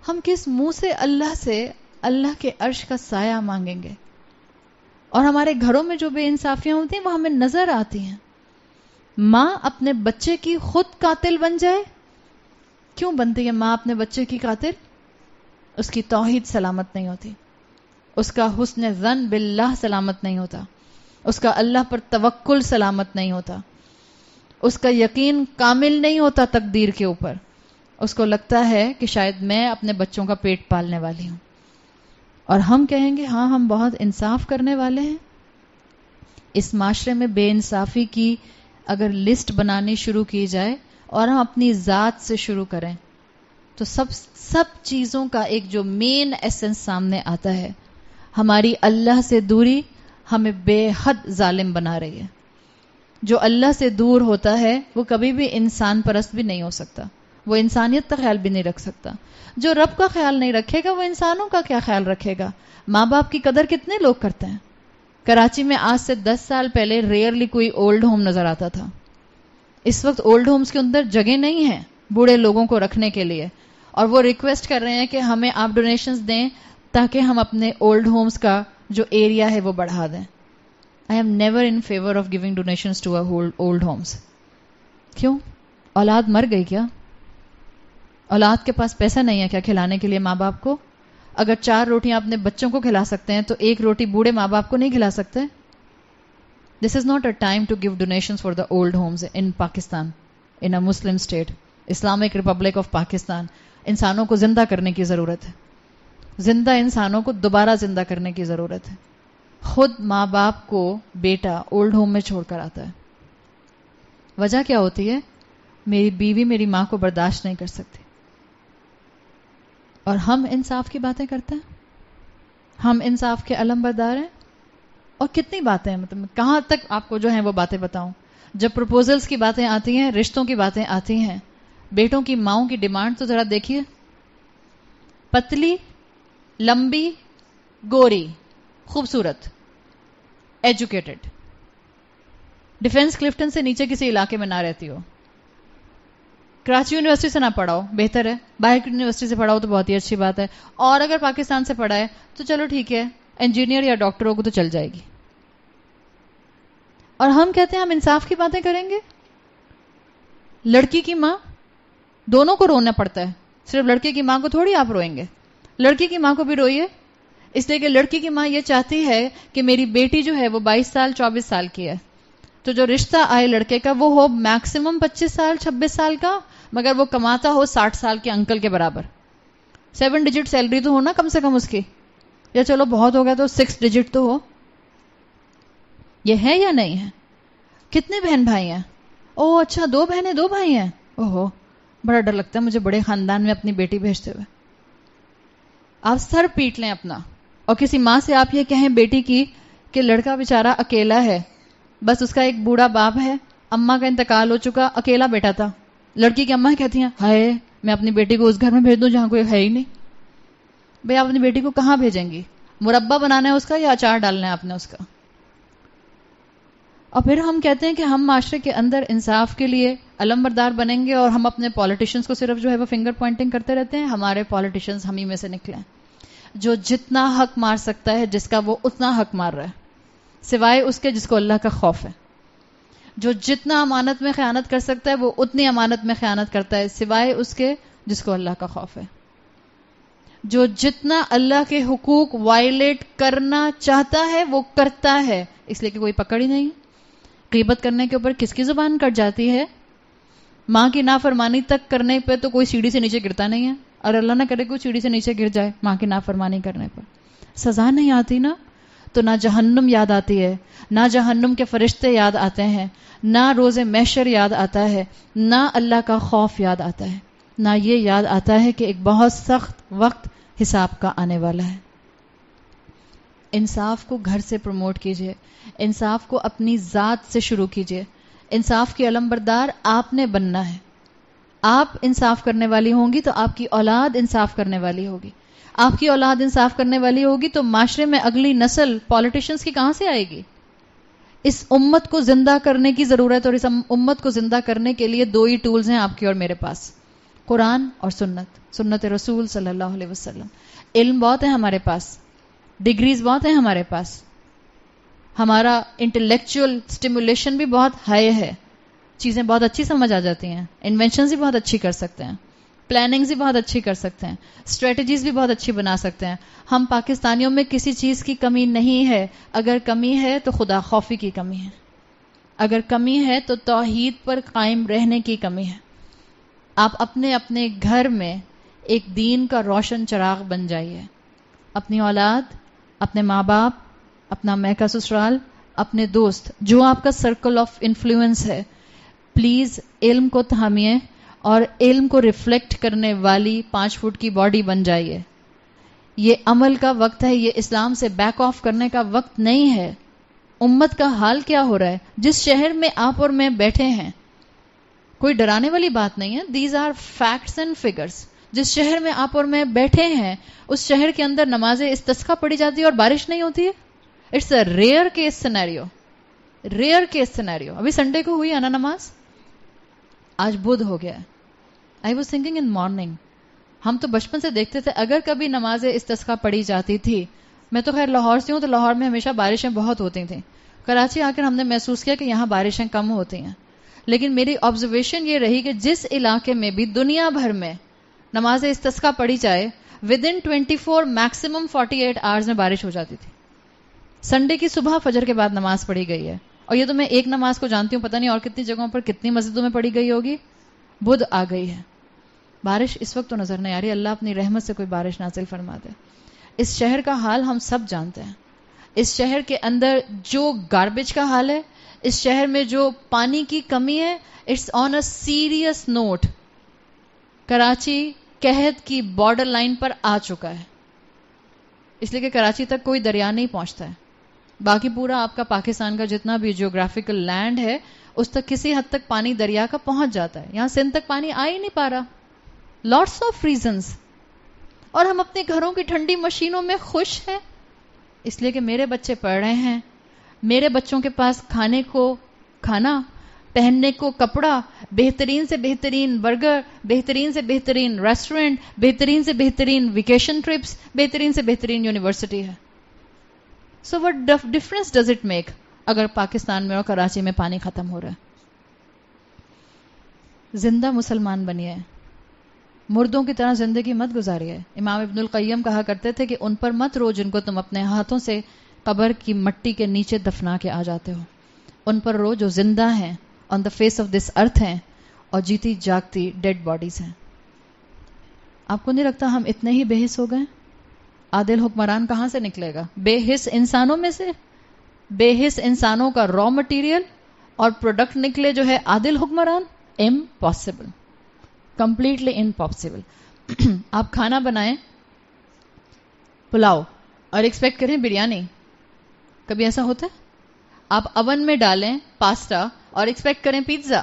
ہم کس منہ سے اللہ کے عرش کا سایہ مانگیں گے؟ اور ہمارے گھروں میں جو بے انصافیاں ہوتی ہیں وہ ہمیں نظر آتی ہیں. ماں اپنے بچے کی خود قاتل بن جائے. کیوں بنتی ہے ماں اپنے بچے کی قاتل؟ اس کی توحید سلامت نہیں ہوتی، اس کا حسن ظن باللہ سلامت نہیں ہوتا، اس کا اللہ پر توکل سلامت نہیں ہوتا، اس کا یقین کامل نہیں ہوتا تقدیر کے اوپر. اس کو لگتا ہے کہ شاید میں اپنے بچوں کا پیٹ پالنے والی ہوں. اور ہم کہیں گے ہاں ہم بہت انصاف کرنے والے ہیں. اس معاشرے میں بے انصافی کی اگر لسٹ بنانی شروع کی جائے اور ہم اپنی ذات سے شروع کریں تو سب چیزوں کا ایک جو مین ایسنس سامنے آتا ہے. ہماری اللہ سے دوری ہمیں بے حد ظالم بنا رہی ہے. جو اللہ سے دور ہوتا ہے وہ کبھی بھی انسان پرست بھی نہیں ہو سکتا، وہ انسانیت کا خیال بھی نہیں رکھ سکتا. جو رب کا خیال نہیں رکھے گا وہ انسانوں کا کیا خیال رکھے گا؟ ماں باپ کی قدر کتنے لوگ کرتے ہیں؟ کراچی میں آج سے 10 سال پہلے ریئرلی کوئی اولڈ ہوم نظر آتا تھا. اس وقت اولڈ ہومز کے اندر جگہ نہیں ہے بوڑھے لوگوں کو رکھنے کے لیے، اور وہ ریکویسٹ کر رہے ہیں کہ ہمیں آپ ڈونیشنز دیں تاکہ ہم اپنے اولڈ ہومز کا جو ایریا ہے وہ بڑھا دیں. I am never in favor of giving donations to our old homes. کیوں؟ اولاد مر گئی کیا؟ اولاد کے پاس پیسہ نہیں ہے کیا کھلانے کے لیے ماں باپ کو؟ اگر 4 روٹیاں اپنے بچوں کو کھلا سکتے ہیں تو 1 روٹی بوڑھے ماں باپ کو نہیں کھلا سکتے؟ This is not a time to give donations for the old homes in Pakistan, in a Muslim state, Islamic Republic of Pakistan. انسانوں کو زندہ کرنے کی ضرورت ہے. زندہ انسانوں کو دوبارہ زندہ کرنے کی ضرورت ہے. خود ماں باپ کو بیٹا اولڈ ہوم میں چھوڑ کر آتا ہے. وجہ کیا ہوتی ہے؟ میری بیوی میری ماں کو برداشت نہیں کر سکتی. اور ہم انصاف کی باتیں کرتے ہیں، ہم انصاف کے علم بردار ہیں. اور کتنی باتیں ہیں، مطلب کہاں تک آپ کو جو ہیں وہ باتیں بتاؤں. جب پروپوزلز کی باتیں آتی ہیں، رشتوں کی باتیں آتی ہیں، بیٹوں کی ماؤں کی ڈیمانڈ تو ذرا دیکھیے. پتلی، لمبی، گوری، خوبصورت، ایجوکیٹڈ، ڈیفنس کلفٹن سے نیچے کسی علاقے میں نہ رہتی ہو، کراچی یونیورسٹی سے نہ پڑھاؤ بہتر ہے، باہر یونیورسٹی سے پڑھاؤ تو بہت ہی اچھی بات ہے، اور اگر پاکستان سے پڑھا ہے تو چلو ٹھیک ہے، انجینئر یا ڈاکٹر ہوگا تو چل جائے گی. اور ہم کہتے ہیں ہم انصاف کی باتیں کریں گے. لڑکی کی ماں، دونوں کو رونا پڑتا ہے، صرف لڑکے کی ماں کو تھوڑی آپ روئیں گے، لڑکی کی ماں کو بھی روئیے. اس لیے کہ لڑکی کی ماں یہ چاہتی ہے کہ میری بیٹی جو ہے وہ 22 سال 24 سال کی ہے، تو جو رشتہ آئے لڑکے کا وہ ہو میکسیمم 25 سال 26 سال کا، مگر وہ کماتا ہو 60 سال کے انکل کے برابر. 7 ڈیجٹ سیلری تو ہونا کم سے کم اس کی، یا چلو بہت ہو گیا تو 6 ڈیجٹ تو ہو. یہ ہے یا نہیں ہے؟ کتنے بہن بھائی ہیں؟ او اچھا 2 بہنیں 2 بھائی ہیں. اوہو بڑا ڈر لگتا ہے مجھے بڑے خاندان میں اپنی بیٹی بھیجتے ہوئے. آپ سر پیٹ لیں اپنا، اور کسی ماں سے آپ یہ کہیں بیٹی کی کہ لڑکا بیچارہ اکیلا ہے، بس اس کا ایک بوڑھا باپ ہے، اماں کا انتقال ہو چکا، اکیلا بیٹا تھا. لڑکی کی اماں کہتی ہیں ہائے میں اپنی بیٹی کو اس گھر میں بھیج دوں جہاں کوئی ہے ہی نہیں. بھئی آپ اپنی بیٹی کو کہاں بھیجیں گی؟ مربع بنانا ہے اس کا یا اچار ڈالنا ہے آپ نے اس کا؟ اور پھر ہم کہتے ہیں کہ ہم معاشرے کے اندر انصاف کے لیے علم بردار بنیں گے، اور ہم اپنے پالیٹیشنز کو صرف جو ہے وہ فنگر پوائنٹنگ کرتے رہتے ہیں. ہمارے پالیٹیشنز ہم ہی میں سے نکلے ہیں. جو جتنا حق مار سکتا ہے جس کا وہ اتنا حق مار رہا ہے، سوائے اس کے جس کو اللہ کا خوف ہے. جو جتنا امانت میں خیانت کر سکتا ہے وہ اتنی امانت میں خیانت کرتا ہے، سوائے اس کے جس کو اللہ کا خوف ہے. جو جتنا اللہ کے حقوق وائلیٹ کرنا چاہتا ہے وہ کرتا ہے، اس لیے کہ کوئی پکڑ ہی نہیں. غیبت کرنے کے اوپر کس کی زبان کٹ جاتی ہے؟ ماں کی نافرمانی تک کرنے پہ تو کوئی سیڑھی سے نیچے گرتا نہیں ہے، اور اللہ نہ کرے کوئی سیڑھی سے نیچے گر جائے ماں کی نافرمانی کرنے پر. سزا نہیں آتی نا، تو نہ جہنم یاد آتی ہے، نہ جہنم کے فرشتے یاد آتے ہیں، نہ روز محشر یاد آتا ہے، نہ اللہ کا خوف یاد آتا ہے، نہ یہ یاد آتا ہے کہ ایک بہت سخت وقت حساب کا آنے والا ہے. انصاف کو گھر سے پروموٹ کیجئے، انصاف کو اپنی ذات سے شروع کیجئے. انصاف کی علم بردار آپ نے بننا ہے. آپ انصاف کرنے والی ہوں گی تو آپ کی اولاد انصاف کرنے والی ہوگی. آپ کی اولاد انصاف کرنے والی ہوگی تو معاشرے میں اگلی نسل پالیٹیشنز کی کہاں سے آئے گی؟ اس امت کو زندہ کرنے کی ضرورت، اور اس امت کو زندہ کرنے کے لیے دو ہی ٹولز ہیں آپ کے اور میرے پاس، قرآن اور سنت رسول صلی اللہ علیہ وسلم. علم بہت ہے ہمارے پاس، ڈگریز بہت ہیں ہمارے پاس، ہمارا انٹلیکچوئل سٹیمولیشن بھی بہت ہائی ہے، چیزیں بہت اچھی سمجھ آ جاتی ہیں، انوینشنز بھی بہت اچھی کر سکتے ہیں، پلاننگز بھی بہت اچھی کر سکتے ہیں، اسٹریٹجیز بھی بہت اچھی بنا سکتے ہیں. ہم پاکستانیوں میں کسی چیز کی کمی نہیں ہے، اگر کمی ہے تو خدا خوفی کی کمی ہے، اگر کمی ہے تو توحید پر قائم رہنے کی کمی ہے. آپ اپنے اپنے گھر میں ایک دین کا روشن چراغ بن جائیے. اپنی اولاد، اپنے ماں باپ، اپنا میکا سسرال، اپنے دوست، جو آپ کا سرکل آف انفلوئنس ہے، پلیز علم کو تھامیے اور علم کو ریفلیکٹ کرنے والی 5 فٹ کی باڈی بن جائیے. یہ عمل کا وقت ہے، یہ اسلام سے بیک آف کرنے کا وقت نہیں ہے. امت کا حال کیا ہو رہا ہے جس شہر میں آپ اور میں بیٹھے ہیں، کوئی ڈرانے والی بات نہیں ہے، these are facts and figures. جس شہر میں آپ اور میں بیٹھے ہیں اس شہر کے اندر نماز استسقا پڑھی جاتی ہے اور بارش نہیں ہوتی ہے. It's a rare case scenario, rare case scenario. ابھی سنڈے کو ہوئی ہے نا نماز، آج بدھ ہو گیا ہے. I was thinking in morning, ہم تو بچپن سے دیکھتے تھے اگر کبھی نماز استسقا پڑھی جاتی تھی، میں تو خیر لاہور سے ہوں تو لاہور میں ہمیشہ بارشیں بہت ہوتی تھیں. کراچی آ کر ہم نے محسوس کیا کہ یہاں بارشیں کم ہوتی ہیں. لیکن میری آبزرویشن یہ رہی کہ جس علاقے میں بھی دنیا بھر میں نماز استسقا پڑھی جائے، ود ان 24 میکسیمم 48 آورز میں بارش ہو جاتی تھی. سنڈے کی صبح فجر کے بعد نماز پڑھی گئی ہے، اور یہ تو میں ایک نماز کو جانتی ہوں، پتہ نہیں اور کتنی جگہوں پر کتنی مسجدوں میں پڑھی گئی ہوگی. بدھ آ گئی ہے، بارش اس وقت تو نظر نہیں آ رہی. اللہ اپنی رحمت سے کوئی بارش نازل فرما دے. اس شہر کا حال ہم سب جانتے ہیں. اس شہر کے اندر جو گاربیج کا حال ہے، اس شہر میں جو پانی کی کمی ہے، it's on a serious note. Karachi قحط کی بارڈر لائن پر آ چکا ہے، اس لیے کہ کراچی تک کوئی دریا نہیں پہنچتا ہے. باقی پورا آپ کا پاکستان کا جتنا بھی جیوگرافیکل لینڈ ہے اس تک کسی حد تک پانی دریا کا پہنچ جاتا ہے. یہاں سندھ تک پانی آ ہی نہیں پا رہا، لاٹس آف ریزنز. اور ہم اپنے گھروں کی ٹھنڈی مشینوں میں خوش ہیں، اس لیے کہ میرے بچے پڑھ رہے ہیں، میرے بچوں کے پاس کھانے کو کھانا، پہننے کو کپڑا، بہترین سے بہترین برگر، بہترین سے بہترین ریسٹورنٹ، بہترین سے بہترین ویکیشن ٹرپس، بہترین سے بہترین یونیورسٹی ہے. So what difference does it make اگر پاکستان میں اور کراچی میں پانی ختم ہو رہا ہے؟ زندہ مسلمان بنیے، مردوں کی طرح زندگی مت گزاریے. امام ابن القیم کہا کرتے تھے کہ ان پر مت رو جن کو تم اپنے ہاتھوں سے قبر کی مٹی کے نیچے دفنا کے آ جاتے ہو. ان پر رو جو زندہ ہیں، آن دا فیس آف دس ارتھ ہیں، اور جیتی جاگتی ڈیڈ باڈیز ہیں. آپ کو نہیں لگتا ہم اتنے ہی بے حس ہو گئے؟ عادل حکمران کہاں سے نکلے گا؟ بے حس انسانوں میں سے. بے حس انسانوں کا را مٹیریل اور پروڈکٹ نکلے جو ہے عادل حکمران. Impossible, completely impossible. آپ کھانا بنائیں پلاؤ اور ایکسپیکٹ کریں بریانی، کبھی ایسا ہوتا ہے؟ آپ اون میں ڈالیں پاستا اور ایکسپیکٹ کریں پیزا.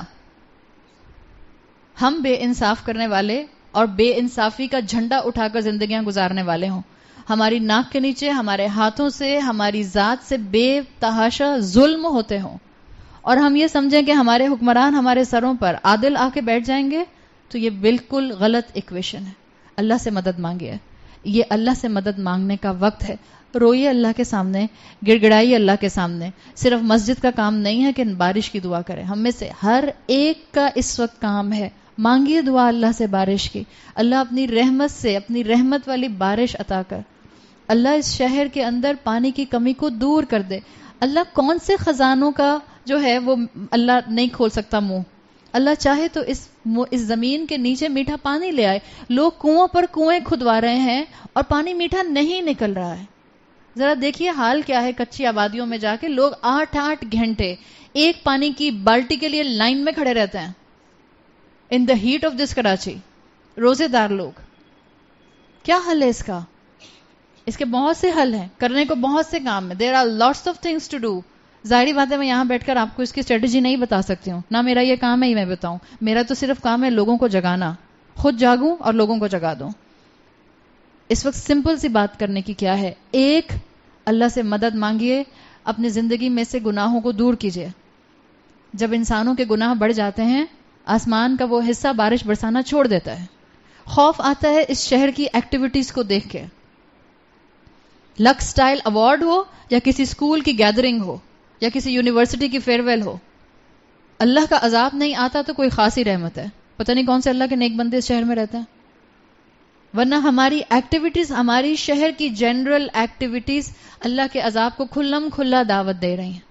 ہم بے انصاف کرنے والے اور بے انصافی کا جھنڈا اٹھا کر زندگیاں گزارنے والے ہوں. ہماری ناک کے نیچے، ہمارے ہاتھوں سے، ہماری ذات سے بے تحاشا ظلم ہوتے ہوں، اور ہم یہ سمجھیں کہ ہمارے حکمران ہمارے سروں پر عادل آ کے بیٹھ جائیں گے، تو یہ بالکل غلط ایکویشن ہے. اللہ سے مدد مانگیے، یہ اللہ سے مدد مانگنے کا وقت ہے. روئیے اللہ کے سامنے، گڑ گڑائیے اللہ کے سامنے. صرف مسجد کا کام نہیں ہے کہ بارش کی دعا کرے، ہم میں سے ہر ایک کا اس وقت کام ہے. مانگیے دعا اللہ سے بارش کی. اللہ اپنی رحمت سے، اپنی رحمت والی بارش عطا کر. اللہ اس شہر کے اندر پانی کی کمی کو دور کر دے. اللہ کون سے خزانوں کا جو ہے وہ اللہ نہیں کھول سکتا منہ؟ اللہ چاہے تو اس زمین کے نیچے میٹھا پانی لے آئے. لوگ کنویں پر کنویں کھدوا رہے ہیں اور پانی میٹھا نہیں نکل رہا ہے. ذرا دیکھیے حال کیا ہے کچی آبادیوں میں جا کے. لوگ 8 گھنٹے ایک پانی کی بالٹی کے لیے لائن میں کھڑے رہتے ہیں in the heat of this Karachi. روزے دار لوگ. کیا حل ہے اس کا؟ اس کے بہت سے حل ہیں، کرنے کو بہت سے کام ہیں. There are lots of things to do. ظاہری بات ہے میں یہاں بیٹھ کر آپ کو اس کی اسٹریٹجی نہیں بتا سکتی ہوں، نہ میرا یہ کام ہے ہی میں بتاؤں. میرا تو صرف کام ہے لوگوں کو جگانا. خود جاگوں اور لوگوں کو جگا دوں. اس وقت سمپل سی بات کرنے کی کیا ہے؟ ایک، اللہ سے مدد مانگیے. اپنی زندگی میں سے گناہوں کو دور کیجیے. جب انسانوں کے گناہ بڑھ جاتے ہیں آسمان کا وہ حصہ بارش برسانا چھوڑ دیتا ہے. خوف آتا ہے اس شہر کی ایکٹیویٹیز کو دیکھ کے. لکس سٹائل ایوارڈ ہو یا کسی اسکول کی گیدرنگ ہو یا کسی یونیورسٹی کی فیئر ویل ہو, اللہ کا عذاب نہیں آتا تو کوئی خاصی رحمت ہے. پتہ نہیں کون سے اللہ کے نیک بندے اس شہر میں رہتے ہیں. ورنہ ہماری ایکٹیویٹیز, ہماری شہر کی جنرل ایکٹیویٹیز اللہ کے عذاب کو کھلم کھلا دعوت دے رہی ہیں.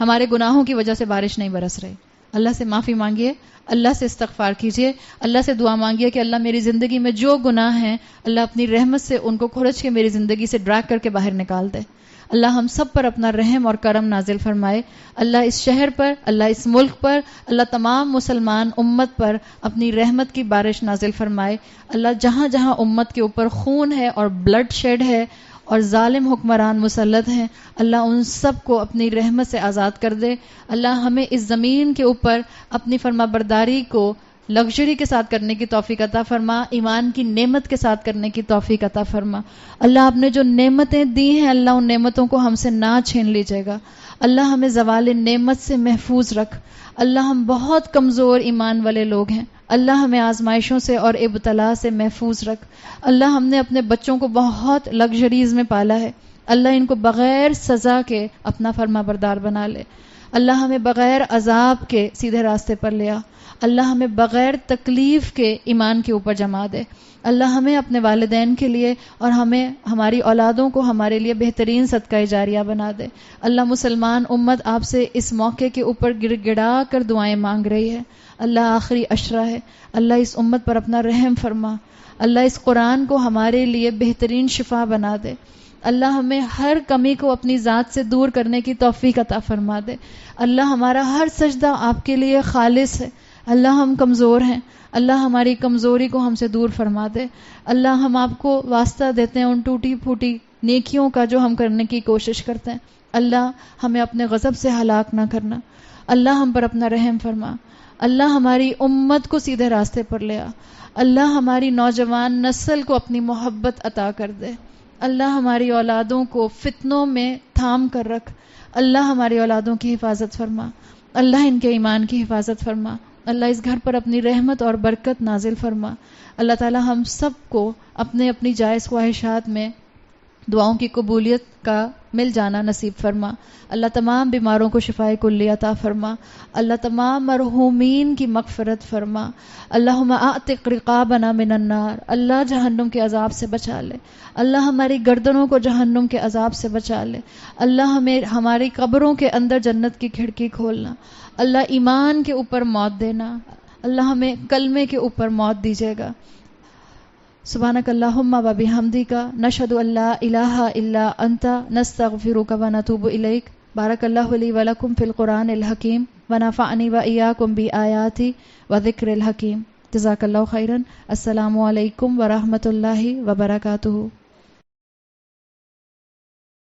ہمارے گناہوں کی وجہ سے بارش نہیں برس رہی. اللہ سے معافی مانگیے, اللہ سے استغفار کیجیے, اللہ سے دعا مانگیے کہ اللہ میری زندگی میں جو گناہ ہیں اللہ اپنی رحمت سے ان کو کھرچ کے میری زندگی سے ڈریگ کر کے باہر نکال دے. اللہ ہم سب پر اپنا رحم اور کرم نازل فرمائے. اللہ اس شہر پر, اللہ اس ملک پر, اللہ تمام مسلمان امت پر اپنی رحمت کی بارش نازل فرمائے. اللہ جہاں جہاں امت کے اوپر خون ہے اور بلڈ شیڈ ہے اور ظالم حکمران مسلط ہیں, اللہ ان سب کو اپنی رحمت سے آزاد کر دے. اللہ ہمیں اس زمین کے اوپر اپنی فرما برداری کو لگژری کے ساتھ کرنے کی توفیق عطا فرما, ایمان کی نعمت کے ساتھ کرنے کی توفیق عطا فرما. اللہ آپ نے جو نعمتیں دی ہیں اللہ ان نعمتوں کو ہم سے نہ چھین لیجیے گا. اللہ ہمیں زوال نعمت سے محفوظ رکھ. اللہ ہم بہت کمزور ایمان والے لوگ ہیں, اللہ ہمیں آزمائشوں سے اور ابتلا سے محفوظ رکھ. اللہ ہم نے اپنے بچوں کو بہت لگژریز میں پالا ہے, اللہ ان کو بغیر سزا کے اپنا فرما بردار بنا لے. اللہ ہمیں بغیر عذاب کے سیدھے راستے پر لے آ. اللہ ہمیں بغیر تکلیف کے ایمان کے اوپر جما دے. اللہ ہمیں اپنے والدین کے لیے اور ہمیں ہماری اولادوں کو ہمارے لیے بہترین صدقہ جاریہ بنا دے. اللہ مسلمان امت آپ سے اس موقع کے اوپر گڑ گڑا کر دعائیں مانگ رہی ہے. اللہ آخری عشرہ ہے, اللہ اس امت پر اپنا رحم فرما. اللہ اس قرآن کو ہمارے لیے بہترین شفا بنا دے. اللہ ہمیں ہر کمی کو اپنی ذات سے دور کرنے کی توفیق عطا فرما دے. اللہ ہمارا ہر سجدہ آپ کے لیے خالص ہے. اللہ ہم کمزور ہیں, اللہ ہماری کمزوری کو ہم سے دور فرما دے. اللہ ہم آپ کو واسطہ دیتے ہیں ان ٹوٹی پھوٹی نیکیوں کا جو ہم کرنے کی کوشش کرتے ہیں. اللہ ہمیں اپنے غضب سے ہلاک نہ کرنا. اللہ ہم پر اپنا رحم فرما. اللہ ہماری امت کو سیدھے راستے پر لے آ. اللہ ہماری نوجوان نسل کو اپنی محبت عطا کر دے. اللہ ہماری اولادوں کو فتنوں میں تھام کر رکھ. اللہ ہماری اولادوں کی حفاظت فرما. اللہ ان کے ایمان کی حفاظت فرما. اللہ اس گھر پر اپنی رحمت اور برکت نازل فرما. اللہ تعالی ہم سب کو اپنے اپنی جائز خواہشات میں دعاؤں کی قبولیت کا مل جانا نصیب فرما. اللہ تمام بیماروں کو شفائے کلی عطا فرما. اللہ تمام مرحومین کی مغفرت فرما. اللہم اعتق رقابنا من النار. اللہ جہنم کے عذاب سے بچا لے. اللہ ہماری گردنوں کو جہنم کے عذاب سے بچا لے. اللہ ہمیں ہماری قبروں کے اندر جنت کی کھڑکی کھولنا. اللہ ایمان کے اوپر موت دینا. اللہ ہمیں کلمے کے اوپر موت دیجیے گا. سبحانک اللہم و بحمدک نشہد ان لا الہ الا انت نستغفرک و نتوب الیک. بارک اللہ لی و لکم فی القرآن الحکیم و نفعنی و ایاکم بآیاتی و ذکر الحکیم. جزاک اللہ خیرا. السلام علیکم و رحمۃ اللہ وبرکاتہ.